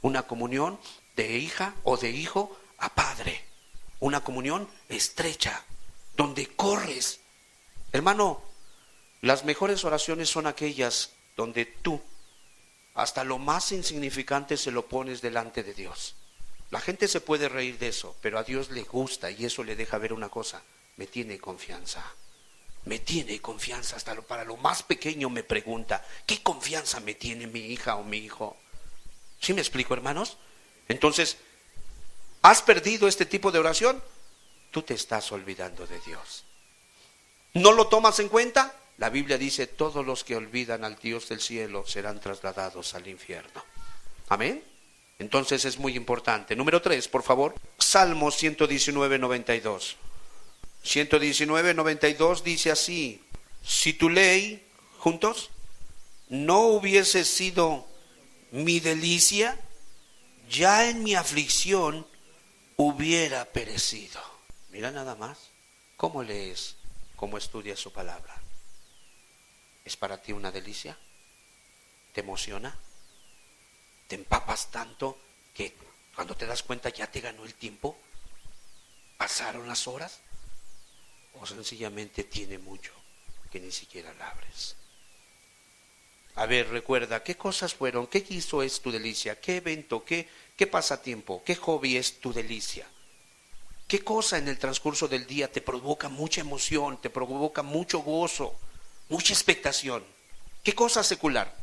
Una comunión de hija o de hijo a padre. Una comunión estrecha, donde corres. Hermano, las mejores oraciones son aquellas donde tú, hasta lo más insignificante, se lo pones delante de Dios. La gente se puede reír de eso, pero a Dios le gusta y eso le deja ver una cosa. Me tiene confianza. Me tiene confianza. Hasta para lo más pequeño me pregunta, ¿qué confianza me tiene mi hija o mi hijo? ¿Sí me explico, hermanos? Entonces, ¿has perdido este tipo de oración? Tú te estás olvidando de Dios. ¿No lo tomas en cuenta? La Biblia dice, todos los que olvidan al Dios del cielo serán trasladados al infierno. Amén. Entonces es muy importante. Número 3, por favor. Salmo 119:92. 119:92 dice así: si tu ley, juntos, no hubiese sido mi delicia, ya en mi aflicción hubiera perecido. Mira nada más. ¿Cómo lees? ¿Cómo estudias su palabra? ¿Es para ti una delicia? ¿Te emociona? ¿Te empapas tanto que cuando te das cuenta ya te ganó el tiempo? ¿Pasaron las horas? ¿O sencillamente tiene mucho que ni siquiera la abres? A ver, recuerda, ¿qué cosas fueron? ¿Qué quiso es tu delicia? ¿Qué evento? ¿Qué pasatiempo? ¿Qué hobby es tu delicia? ¿Qué cosa en el transcurso del día te provoca mucha emoción, te provoca mucho gozo, mucha expectación? ¿Qué cosa secular?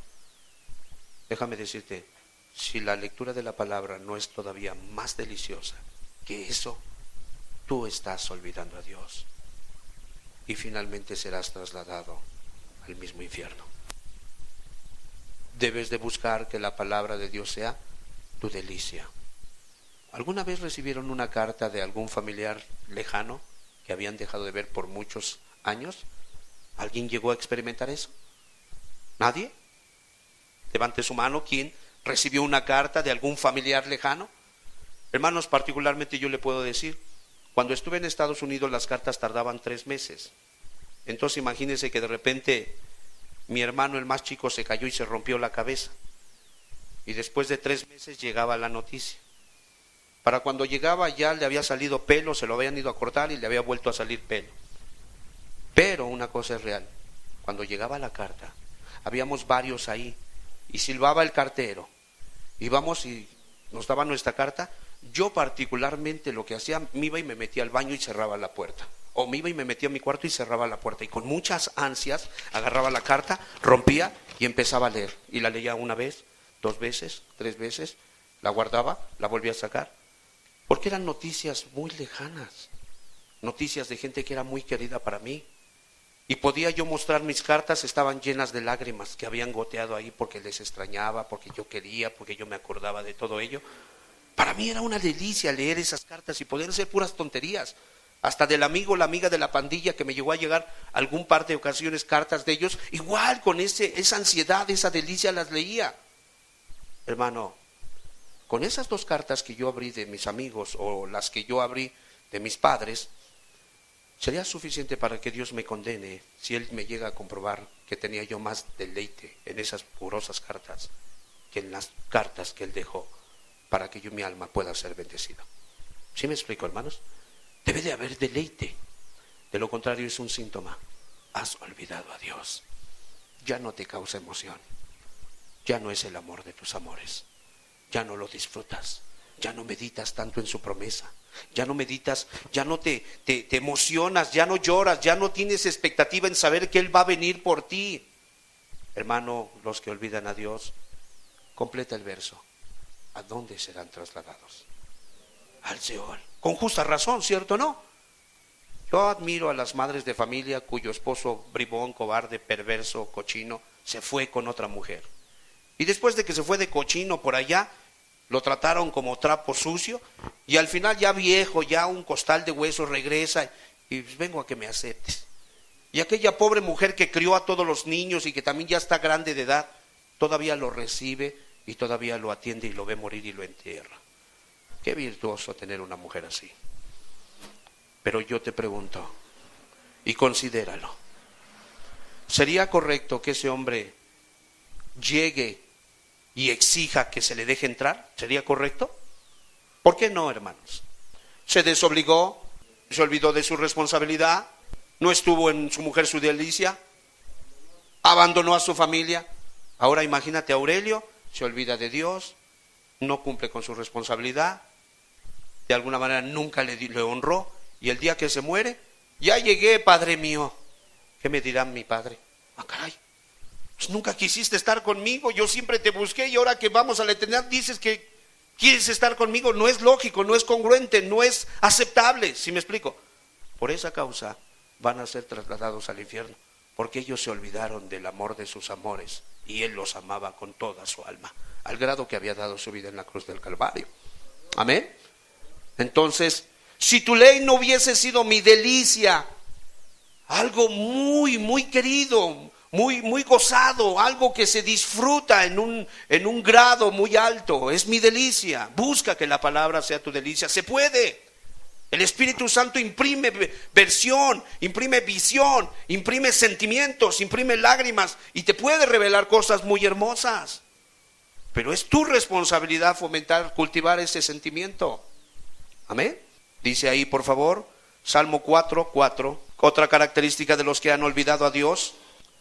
Déjame decirte, si la lectura de la palabra no es todavía más deliciosa que eso, tú estás olvidando a Dios y finalmente serás trasladado al mismo infierno. Debes de buscar que la palabra de Dios sea tu delicia. ¿Alguna vez recibieron una carta de algún familiar lejano que habían dejado de ver por muchos años? ¿Alguien llegó a experimentar eso? ¿Nadie? Levante su mano. ¿Quién recibió una carta de algún familiar lejano? Hermanos, particularmente yo le puedo decir, cuando estuve en Estados Unidos las cartas tardaban 3 meses. Entonces imagínense que de repente mi hermano, el más chico, se cayó y se rompió la cabeza. Y después de 3 meses llegaba la noticia. Para cuando llegaba ya le había salido pelo, se lo habían ido a cortar y le había vuelto a salir pelo. Pero una cosa es real, cuando llegaba la carta, habíamos varios ahí, y silbaba el cartero, íbamos y nos daba nuestra carta. Yo particularmente lo que hacía, me iba y me metía al baño y cerraba la puerta, o me iba y me metía a mi cuarto y cerraba la puerta, y con muchas ansias agarraba la carta, rompía y empezaba a leer, y la leía una vez, 2 veces, 3 veces, la guardaba, la volvía a sacar, porque eran noticias muy lejanas, noticias de gente que era muy querida para mí. Y podía yo mostrar mis cartas, estaban llenas de lágrimas que habían goteado ahí porque les extrañaba, porque yo quería, porque yo me acordaba de todo ello. Para mí era una delicia leer esas cartas y poder ser puras tonterías. Hasta del amigo, la amiga de la pandilla que me llegó a llegar algún par de ocasiones cartas de ellos, igual con esa ansiedad, esa delicia las leía. Hermano, con esas 2 cartas que yo abrí de mis amigos o las que yo abrí de mis padres, sería suficiente para que Dios me condene si Él me llega a comprobar que tenía yo más deleite en esas purosas cartas que en las cartas que Él dejó para que mi alma pueda ser bendecida. ¿Sí me explico, hermanos? Debe de haber deleite. De lo contrario es un síntoma. Has olvidado a Dios. Ya no te causa emoción. Ya no es el amor de tus amores. Ya no lo disfrutas. Ya no meditas tanto en su promesa. Ya no meditas, ya no te emocionas, ya no lloras, ya no tienes expectativa en saber que Él va a venir por ti. Hermano, los que olvidan a Dios, completa el verso. ¿A dónde serán trasladados? Al Seol. Con justa razón, ¿cierto o no? Yo admiro a las madres de familia cuyo esposo bribón, cobarde, perverso, cochino, se fue con otra mujer. Y después de que se fue de cochino por allá, lo trataron como trapo sucio y al final ya viejo, ya un costal de huesos, regresa y pues vengo a que me aceptes. Y aquella pobre mujer que crió a todos los niños y que también ya está grande de edad, todavía lo recibe y todavía lo atiende y lo ve morir y lo entierra. Qué virtuoso tener una mujer así. Pero yo te pregunto, y considéralo, ¿sería correcto que ese hombre llegue y exija que se le deje entrar? ¿Sería correcto? ¿Por qué no, hermanos? Se desobligó, se olvidó de su responsabilidad, no estuvo en su mujer su delicia, abandonó a su familia. Ahora imagínate, Aurelio se olvida de Dios, no cumple con su responsabilidad, de alguna manera nunca le honró, y el día que se muere, ya llegué, Padre mío. ¿Qué me dirá mi padre? Ah, caray, pues nunca quisiste estar conmigo, yo siempre te busqué y ahora que vamos a la eternidad dices que quieres estar conmigo. No es lógico, no es congruente, no es aceptable. ¿Sí me explico? Por esa causa van a ser trasladados al infierno, porque ellos se olvidaron del amor de sus amores y Él los amaba con toda su alma, al grado que había dado su vida en la cruz del Calvario. Amén. Entonces, si tu ley no hubiese sido mi delicia, algo muy, muy querido, muy gozado, algo que se disfruta en un grado muy alto, es mi delicia. Busca que la palabra sea tu delicia. Se puede. El Espíritu Santo imprime versión, imprime visión, imprime sentimientos, imprime lágrimas y te puede revelar cosas muy hermosas. Pero es tu responsabilidad fomentar, cultivar ese sentimiento. Amén. Dice ahí, por favor, Salmo 4:4, otra característica de los que han olvidado a Dios.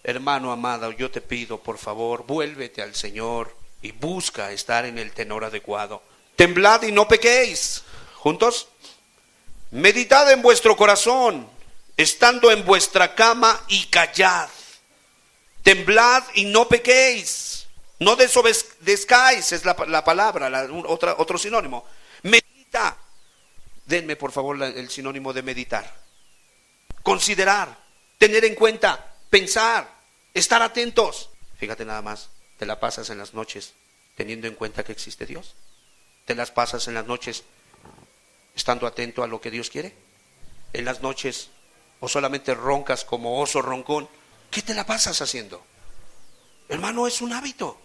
Hermano amado, yo te pido, por favor, vuélvete al Señor y busca estar en el tenor adecuado. Temblad y no pequéis. ¿Juntos? Meditad en vuestro corazón, estando en vuestra cama, y callad. Temblad y no pequéis. No desobedezcáis, es la palabra, otro sinónimo. Medita. Denme por favor el sinónimo de meditar. Considerar, tener en cuenta, pensar, estar atentos. Fíjate nada más, te la pasas en las noches teniendo en cuenta que existe Dios. Te las pasas en las noches estando atento a lo que Dios quiere. En las noches o solamente roncas como oso roncón. ¿Qué te la pasas haciendo? Hermano, es un hábito.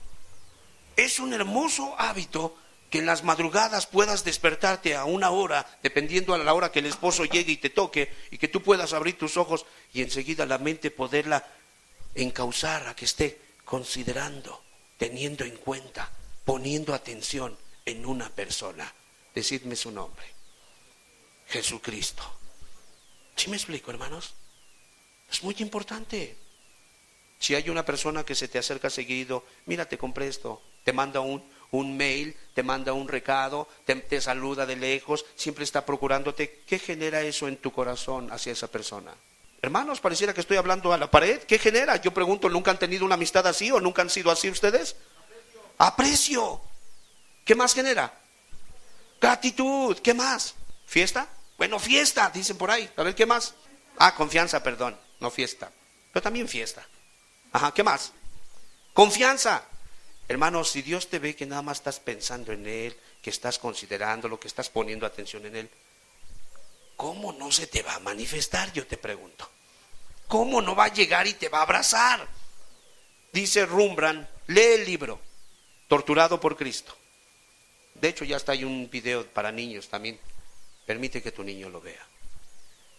Es un hermoso hábito que en las madrugadas puedas despertarte a una hora, dependiendo a la hora que el esposo llegue y te toque, y que tú puedas abrir tus ojos y enseguida la mente poderla encauzar a que esté considerando, teniendo en cuenta, poniendo atención en una persona. Decidme su nombre. Jesucristo. ¿Sí me explico, hermanos? Es muy importante. Si hay una persona que se te acerca seguido, mira, te compré esto, te manda un mail, te manda un recado, te saluda de lejos, siempre está procurándote, ¿qué genera eso en tu corazón hacia esa persona? Hermanos, pareciera que estoy hablando a la pared. ¿Qué genera? Yo pregunto, ¿nunca han tenido una amistad así o nunca han sido así ustedes? Aprecio. ¿Qué más genera? Gratitud. ¿Qué más? ¿Fiesta? Bueno, fiesta, dicen por ahí. A ver, ¿qué más? Confianza, perdón, no fiesta, pero también fiesta. Ajá, ¿qué más? Confianza. Hermanos, si Dios te ve que nada más estás pensando en Él, que estás considerándolo, que estás poniendo atención en Él, ¿cómo no se te va a manifestar? Yo te pregunto. ¿Cómo no va a llegar y te va a abrazar? Dice Rembrandt, lee el libro, Torturado por Cristo. De hecho, ya está ahí un video para niños también. Permite que tu niño lo vea.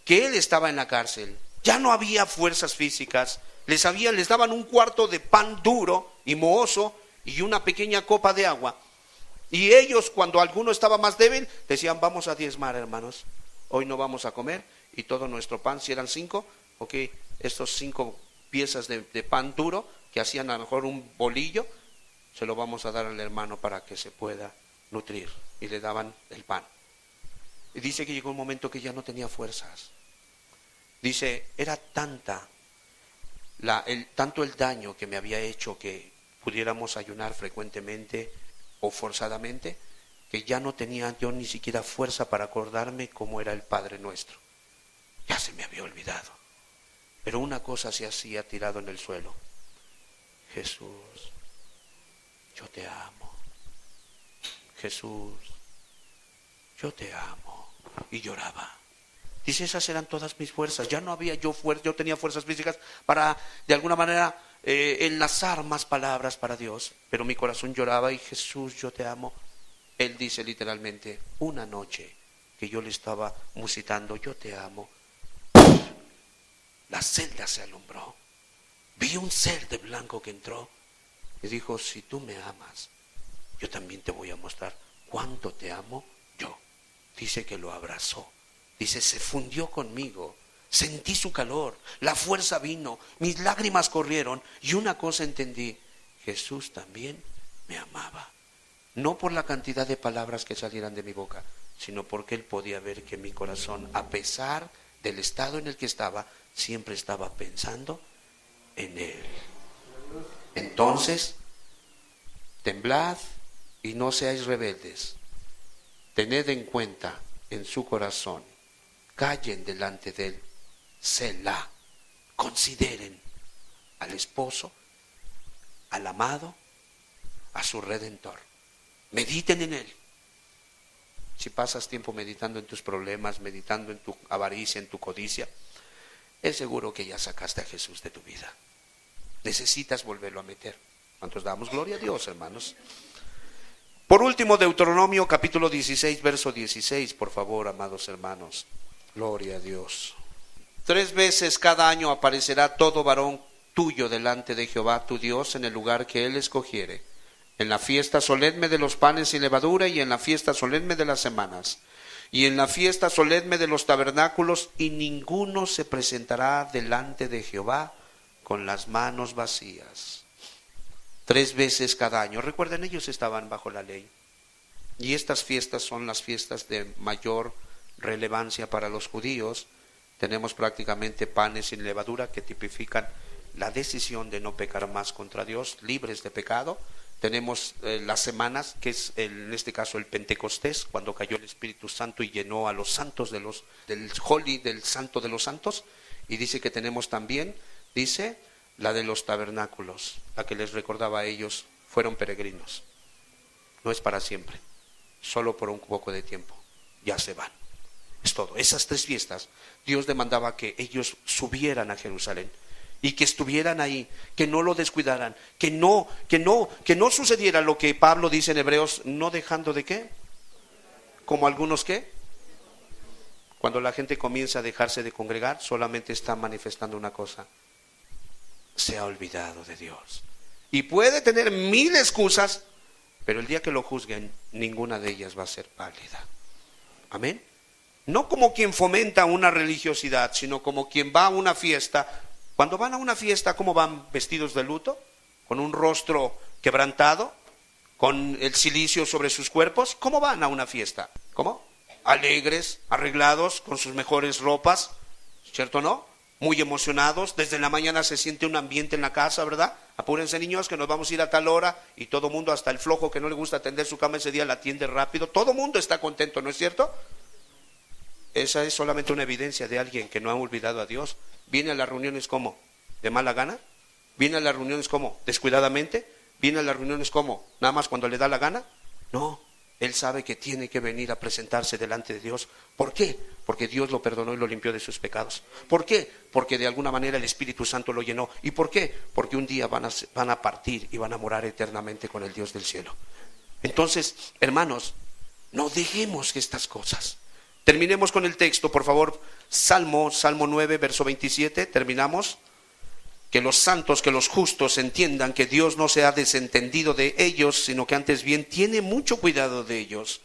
Que él estaba en la cárcel, ya no había fuerzas físicas, les daban un cuarto de pan duro y mohoso y una pequeña copa de agua. Y ellos, cuando alguno estaba más débil, decían, vamos a diezmar, hermanos. Hoy no vamos a comer y todo nuestro pan, si eran 5, estos 5 piezas de pan duro, que hacían a lo mejor un bolillo, se lo vamos a dar al hermano para que se pueda nutrir. Y le daban el pan. Y dice que llegó un momento que ya no tenía fuerzas. Dice, era tanto el daño que me había hecho que pudiéramos ayunar frecuentemente o forzadamente, que ya no tenía yo ni siquiera fuerza para acordarme cómo era el Padre Nuestro. Ya se me había olvidado. Pero una cosa se hacía tirado en el suelo. Jesús, yo te amo. Jesús, yo te amo. Y lloraba. Dice, esas eran todas mis fuerzas. Ya no había yo tenía fuerzas físicas para, de alguna manera, enlazar más palabras para Dios. Pero mi corazón lloraba y Jesús, yo te amo. Él dice literalmente, una noche que yo le estaba musitando, yo te amo, la celda se alumbró. Vi un ser de blanco que entró y dijo, si tú me amas, yo también te voy a mostrar cuánto te amo yo. Dice que lo abrazó. Dice, se fundió conmigo, sentí su calor, la fuerza vino, mis lágrimas corrieron y una cosa entendí, Jesús también me amaba. No por la cantidad de palabras que salieran de mi boca, sino porque Él podía ver que mi corazón, a pesar del estado en el que estaba, siempre estaba pensando en Él. Entonces, temblad y no seáis rebeldes. Tened en cuenta en su corazón. Callen delante de Él, Selah, consideren al esposo, al amado, a su Redentor. Mediten en Él. Si pasas tiempo meditando en tus problemas, meditando en tu avaricia, en tu codicia, es seguro que ya sacaste a Jesús de tu vida. Necesitas volverlo a meter. ¿Cuántos damos gloria a Dios, hermanos? Por último, Deuteronomio capítulo 16, verso 16, por favor, amados hermanos. Gloria a Dios. 3 veces cada año aparecerá todo varón tuyo delante de Jehová tu Dios en el lugar que Él escogiere, en la fiesta solemne de los panes sin levadura y en la fiesta solemne de las semanas y en la fiesta solemne de los tabernáculos, y ninguno se presentará delante de Jehová con las manos vacías. 3 veces cada año. Recuerden, ellos estaban bajo la ley y estas fiestas son las fiestas de mayor relevancia para los judíos. Tenemos prácticamente panes sin levadura que tipifican la decisión de no pecar más contra Dios, libres de pecado. Tenemos las semanas, que es en este caso el Pentecostés, cuando cayó el Espíritu Santo y llenó a los santos del Holy, del Santo de los Santos. Y dice que tenemos también, dice, la de los tabernáculos, la que les recordaba a ellos, fueron peregrinos. No es para siempre, solo por un poco de tiempo, ya se van. Es todo. Esas 3 fiestas, Dios demandaba que ellos subieran a Jerusalén y que estuvieran ahí, que no lo descuidaran, que no sucediera lo que Pablo dice en Hebreos, no dejando de qué, como algunos que, cuando la gente comienza a dejarse de congregar, solamente está manifestando una cosa: se ha olvidado de Dios. Y puede tener 1000 excusas, pero el día que lo juzguen, ninguna de ellas va a ser válida. Amén. No como quien fomenta una religiosidad, sino como quien va a una fiesta. Cuando van a una fiesta, ¿cómo van? ¿Vestidos de luto? ¿Con un rostro quebrantado? ¿Con el cilicio sobre sus cuerpos? ¿Cómo van a una fiesta? ¿Cómo? Alegres, arreglados, con sus mejores ropas, ¿cierto o no? Muy emocionados. Desde la mañana se siente un ambiente en la casa, ¿verdad? Apúrense, niños, que nos vamos a ir a tal hora. Y todo mundo, hasta el flojo que no le gusta tender su cama ese día, la atiende rápido. Todo mundo está contento, ¿no es cierto? Esa es solamente una evidencia de alguien que no ha olvidado a Dios. ¿Viene a las reuniones como? ¿De mala gana? ¿Viene a las reuniones como? ¿Descuidadamente? ¿Viene a las reuniones como? ¿Nada más cuando le da la gana? No, él sabe que tiene que venir a presentarse delante de Dios. ¿Por qué? Porque Dios lo perdonó y lo limpió de sus pecados. ¿Por qué? Porque de alguna manera el Espíritu Santo lo llenó. ¿Y por qué? Porque un día van a partir y van a morar eternamente con el Dios del cielo. Entonces, hermanos, no dejemos que estas cosas. Terminemos con el texto, por favor. Salmo 9, verso 27, terminamos. Que los santos, que los justos entiendan que Dios no se ha desentendido de ellos, sino que antes bien tiene mucho cuidado de ellos.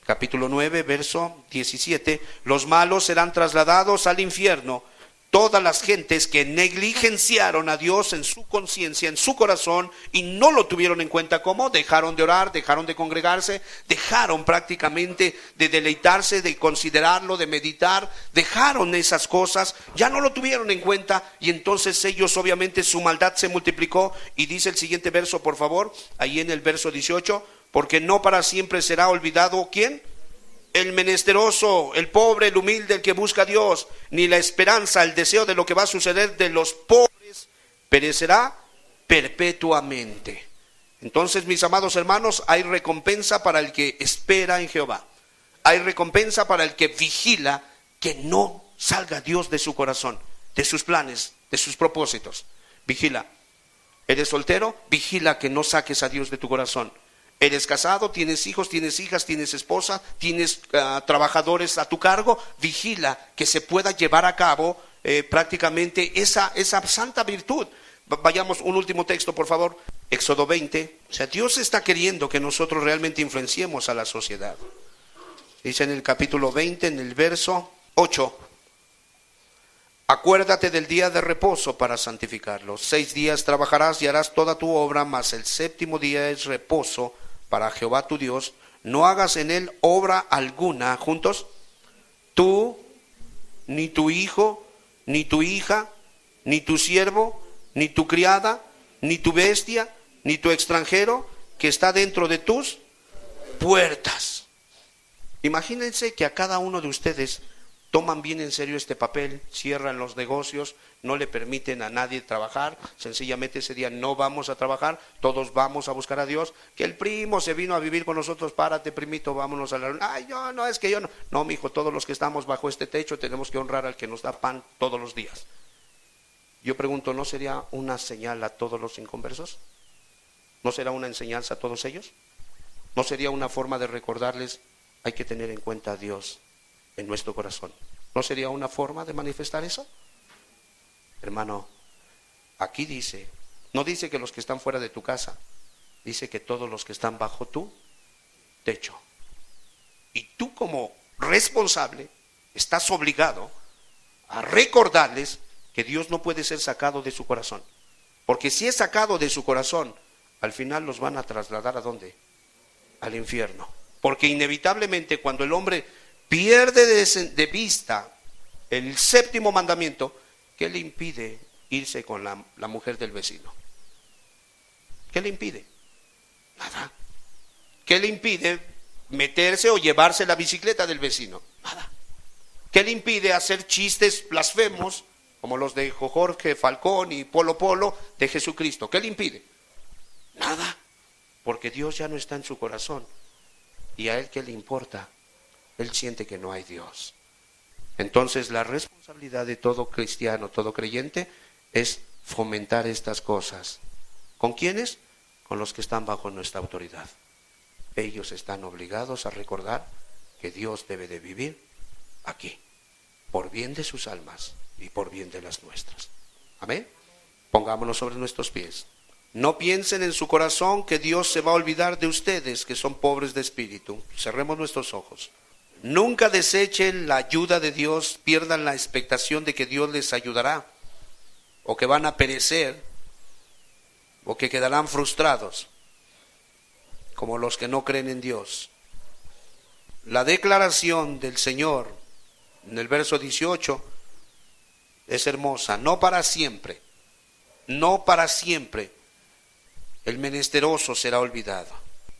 Capítulo 9, verso 17. Los malos serán trasladados al infierno. Todas las gentes que negligenciaron a Dios en su conciencia, en su corazón, y no lo tuvieron en cuenta, ¿cómo? Dejaron de orar, dejaron de congregarse, dejaron prácticamente de deleitarse, de considerarlo, de meditar, dejaron esas cosas, ya no lo tuvieron en cuenta, y entonces ellos obviamente su maldad se multiplicó. Y dice el siguiente verso, por favor, ahí en el verso 18, porque no para siempre será olvidado, ¿quién? El menesteroso, el pobre, el humilde, el que busca a Dios, ni la esperanza, el deseo de lo que va a suceder de los pobres perecerá perpetuamente. Entonces, mis amados hermanos, hay recompensa para el que espera en Jehová. Hay recompensa para el que vigila que no salga Dios de su corazón, de sus planes, de sus propósitos. Vigila. ¿Eres soltero? Vigila que no saques a Dios de tu corazón. ¿Eres casado? ¿Tienes hijos? ¿Tienes hijas? ¿Tienes esposa? ¿Tienes trabajadores a tu cargo? Vigila que se pueda llevar a cabo prácticamente esa santa virtud. Vayamos un último texto, por favor. Éxodo 20. O sea, Dios está queriendo que nosotros realmente influenciemos a la sociedad. Dice en el capítulo 20, en el verso 8. Acuérdate del día de reposo para santificarlo. 6 días trabajarás y harás toda tu obra, mas el 7º día es reposo para Jehová tu Dios. No hagas en él obra alguna. Juntos. Tú, ni tu hijo, ni tu hija, ni tu siervo, ni tu criada, ni tu bestia, ni tu extranjero que está dentro de tus puertas. Imagínense que a cada uno de ustedes toman bien en serio este papel, cierran los negocios, no le permiten a nadie trabajar, sencillamente ese día no vamos a trabajar, todos vamos a buscar a Dios. Que el primo se vino a vivir con nosotros, párate primito, vámonos a la reunión. Ay, yo no, es que yo no. No, mijo, todos los que estamos bajo este techo tenemos que honrar al que nos da pan todos los días. Yo pregunto, ¿no sería una señal a todos los inconversos? ¿No será una enseñanza a todos ellos? ¿No sería una forma de recordarles, hay que tener en cuenta a Dios en nuestro corazón? ¿No sería una forma de manifestar eso? Hermano, aquí dice, no dice que los que están fuera de tu casa, dice que todos los que están bajo tu techo. Y tú como responsable estás obligado a recordarles que Dios no puede ser sacado de su corazón. Porque si es sacado de su corazón, al final los van a trasladar ¿a dónde? Al infierno. Porque inevitablemente cuando el hombre pierde de vista el séptimo mandamiento, ¿qué le impide irse con la mujer del vecino? ¿Qué le impide? Nada. ¿Qué le impide meterse o llevarse la bicicleta del vecino? Nada. ¿Qué le impide hacer chistes blasfemos como los de Jorge Falcón y Polo Polo de Jesucristo? ¿Qué le impide? Nada. Porque Dios ya no está en su corazón. ¿Y a él qué le importa? Él siente que no hay Dios. Entonces la responsabilidad de todo cristiano, todo creyente, es fomentar estas cosas. ¿Con quiénes? Con los que están bajo nuestra autoridad. Ellos están obligados a recordar que Dios debe de vivir aquí, por bien de sus almas y por bien de las nuestras. Amén. Pongámonos sobre nuestros pies. No piensen en su corazón que Dios se va a olvidar de ustedes, que son pobres de espíritu. Cerremos nuestros ojos. Nunca desechen la ayuda de Dios, pierdan la expectación de que Dios les ayudará, o que van a perecer, o que quedarán frustrados, como los que no creen en Dios. La declaración del Señor en el verso 18 es hermosa. No para siempre, no para siempre el menesteroso será olvidado,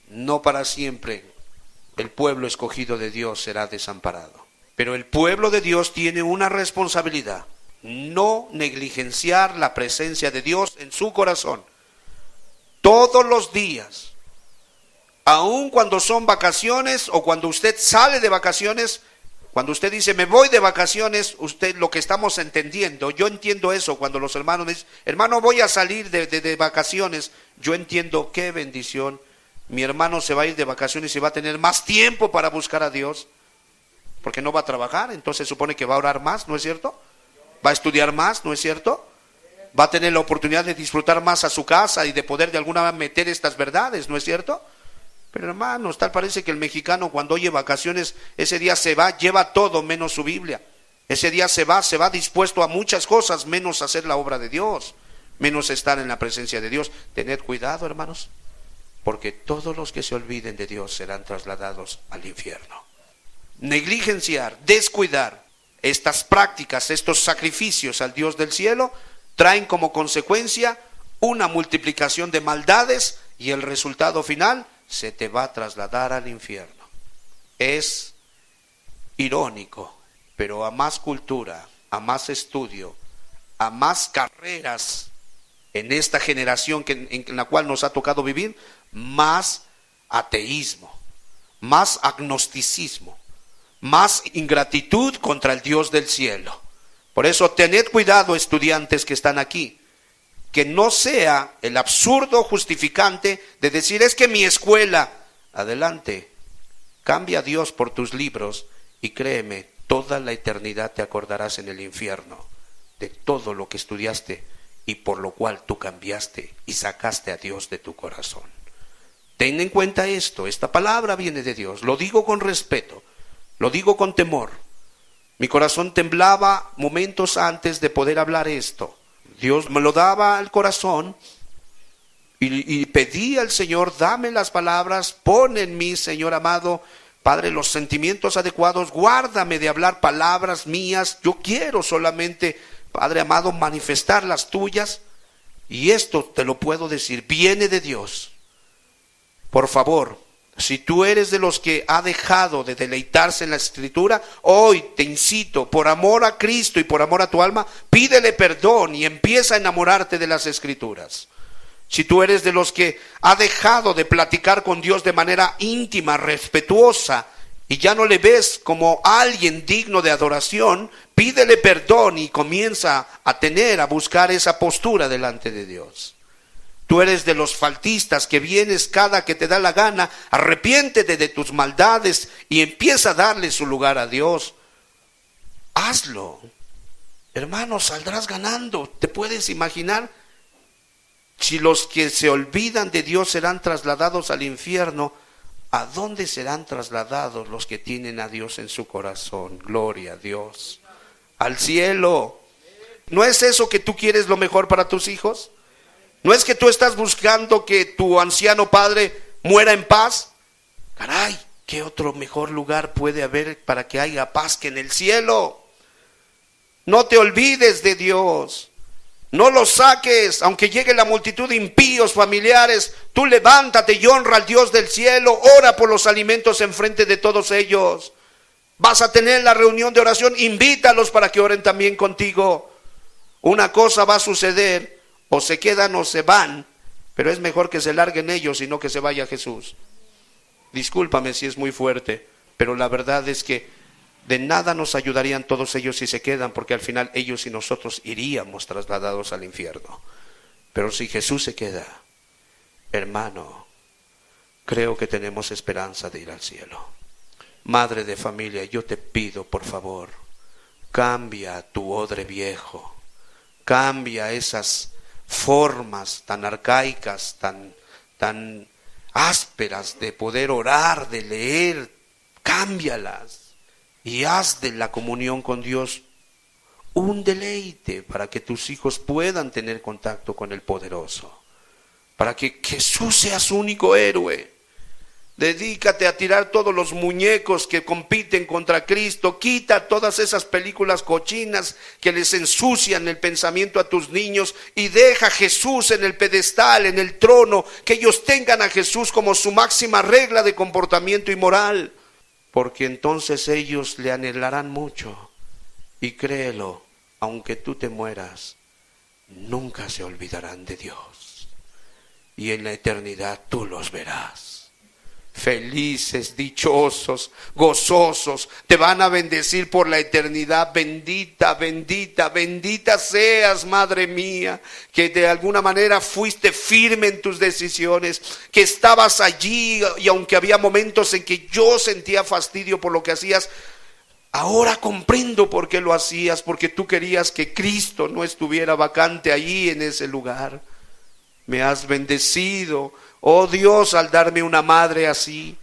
no para siempre el pueblo escogido de Dios será desamparado. Pero el pueblo de Dios tiene una responsabilidad: no negligenciar la presencia de Dios en su corazón. Todos los días, aun cuando son vacaciones o cuando usted sale de vacaciones, cuando usted dice me voy de vacaciones, usted lo que estamos entendiendo, yo entiendo eso cuando los hermanos me dicen, hermano voy a salir de vacaciones, yo entiendo qué bendición. Mi hermano se va a ir de vacaciones y va a tener más tiempo para buscar a Dios, porque no va a trabajar, entonces supone que va a orar más, ¿no es cierto? Va a estudiar más, ¿no es cierto? Va a tener la oportunidad de disfrutar más a su casa y de poder de alguna manera meter estas verdades, ¿no es cierto? Pero hermanos, tal parece que el mexicano cuando oye vacaciones, ese día se va, lleva todo menos su Biblia. Ese día se va dispuesto a muchas cosas, menos a hacer la obra de Dios, menos estar en la presencia de Dios. Tened cuidado, hermanos, porque todos los que se olviden de Dios serán trasladados al infierno. Negligenciar, descuidar estas prácticas, estos sacrificios al Dios del cielo, traen como consecuencia una multiplicación de maldades y el resultado final se te va a trasladar al infierno. Es irónico, pero a más cultura, a más estudio, a más carreras en esta generación en la cual nos ha tocado vivir, más ateísmo, más agnosticismo, más ingratitud contra el Dios del cielo. Por eso tened cuidado, estudiantes que están aquí, que no sea el absurdo justificante de decir es que mi escuela, adelante, cambia a Dios por tus libros y créeme, toda la eternidad te acordarás en el infierno de todo lo que estudiaste y por lo cual tú cambiaste y sacaste a Dios de tu corazón. Ten en cuenta esto, esta palabra viene de Dios, lo digo con respeto, lo digo con temor. Mi corazón temblaba momentos antes de poder hablar esto. Dios me lo daba al corazón y pedí al Señor, dame las palabras, pon en mí, Señor amado, Padre, los sentimientos adecuados, guárdame de hablar palabras mías, yo quiero solamente, Padre amado, manifestar las tuyas, y esto te lo puedo decir, viene de Dios. Por favor, si tú eres de los que ha dejado de deleitarse en la Escritura, hoy te incito, por amor a Cristo y por amor a tu alma, pídele perdón y empieza a enamorarte de las Escrituras. Si tú eres de los que ha dejado de platicar con Dios de manera íntima, respetuosa, y ya no le ves como alguien digno de adoración, pídele perdón y comienza a buscar esa postura delante de Dios. Tú eres de los faltistas que vienes cada que te da la gana, arrepiéntete de tus maldades y empieza a darle su lugar a Dios. Hazlo. Hermano, saldrás ganando. ¿Te puedes imaginar? Si los que se olvidan de Dios serán trasladados al infierno, ¿a dónde serán trasladados los que tienen a Dios en su corazón? Gloria a Dios. Al cielo. ¿No es eso que tú quieres lo mejor para tus hijos? ¿No es que tú estás buscando que tu anciano padre muera en paz? Caray, ¿Qué otro mejor lugar puede haber para que haya paz que en el cielo? No te olvides de Dios. No lo saques, aunque llegue la multitud de impíos familiares. Tú levántate y honra al Dios del cielo. Ora por los alimentos enfrente de todos ellos. Vas a tener la reunión de oración. Invítalos para que oren también contigo. Una cosa va a suceder. O se quedan o se van. Pero es mejor que se larguen ellos y no que se vaya Jesús. Discúlpame si es muy fuerte, pero la verdad es que de nada nos ayudarían todos ellos si se quedan, porque al final ellos y nosotros iríamos trasladados al infierno. Pero si Jesús se queda, hermano, creo que tenemos esperanza de ir al cielo. Madre de familia, yo te pido, por favor, cambia tu odre viejo, cambia esas formas tan arcaicas, tan ásperas de poder orar, de leer, cámbialas y haz de la comunión con Dios un deleite para que tus hijos puedan tener contacto con el poderoso, para que Jesús sea su único héroe. Dedícate a tirar todos los muñecos que compiten contra Cristo. Quita todas esas películas cochinas que les ensucian el pensamiento a tus niños y deja a Jesús en el pedestal, en el trono, que ellos tengan a Jesús como su máxima regla de comportamiento y moral, porque entonces ellos le anhelarán mucho. Y créelo, aunque tú te mueras, nunca se olvidarán de Dios, y en la eternidad tú los verás. Felices, dichosos, gozosos, te van a bendecir por la eternidad. Bendita, bendita, bendita seas, madre mía, que de alguna manera fuiste firme en tus decisiones, que estabas allí y aunque había momentos en que yo sentía fastidio por lo que hacías, ahora comprendo por qué lo hacías, porque tú querías que Cristo no estuviera vacante allí en ese lugar. Me has bendecido, oh Dios, al darme una madre así.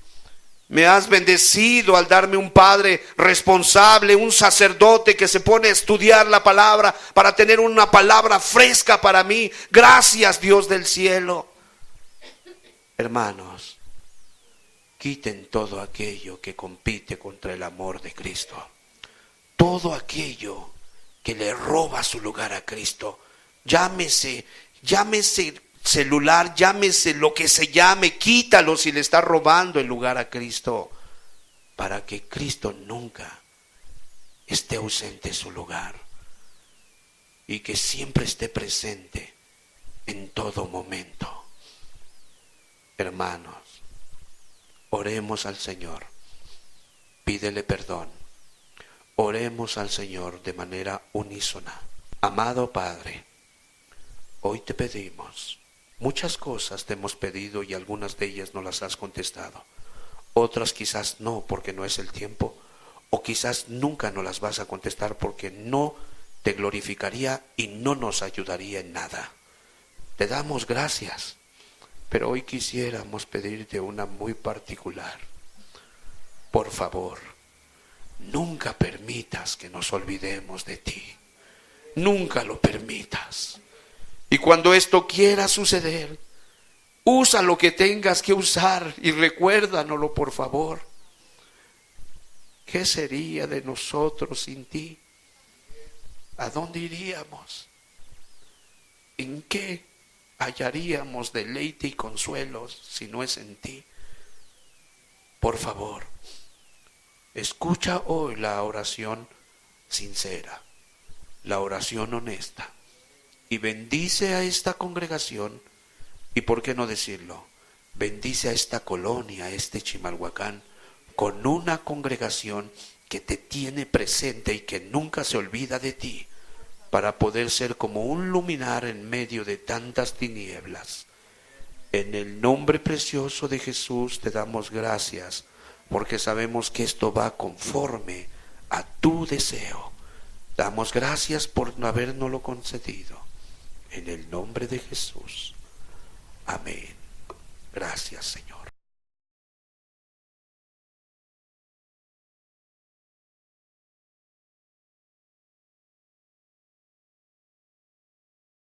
Me has bendecido al darme un padre responsable, un sacerdote que se pone a estudiar la palabra para tener una palabra fresca para mí. Gracias, Dios del cielo. Hermanos, quiten todo aquello que compite contra el amor de Cristo. Todo aquello que le roba su lugar a Cristo. Llámese celular, llámese lo que se llame, quítalo si le está robando el lugar a Cristo, para que Cristo nunca esté ausente en su lugar y que siempre esté presente en todo momento. Hermanos, oremos al Señor, pídele perdón, oremos al Señor de manera unísona. Amado Padre, hoy te pedimos, muchas cosas te hemos pedido y algunas de ellas no las has contestado. Otras quizás no, porque no es el tiempo, o quizás nunca nos las vas a contestar porque no te glorificaría y no nos ayudaría en nada. Te damos gracias, pero hoy quisiéramos pedirte una muy particular. Por favor, nunca permitas que nos olvidemos de ti. Nunca lo permitas. Y cuando esto quiera suceder, usa lo que tengas que usar y recuérdanoslo, por favor. ¿Qué sería de nosotros sin ti? ¿A dónde iríamos? ¿En qué hallaríamos deleite y consuelo si no es en ti? Por favor, escucha hoy la oración sincera, la oración honesta. Y bendice a esta congregación, y por qué no decirlo, bendice a esta colonia, a este Chimalhuacán, con una congregación que te tiene presente y que nunca se olvida de ti, para poder ser como un luminar en medio de tantas tinieblas. En el nombre precioso de Jesús te damos gracias, porque sabemos que esto va conforme a tu deseo. Damos gracias por no habernoslo concedido. En el nombre de Jesús. Amén. Gracias, Señor.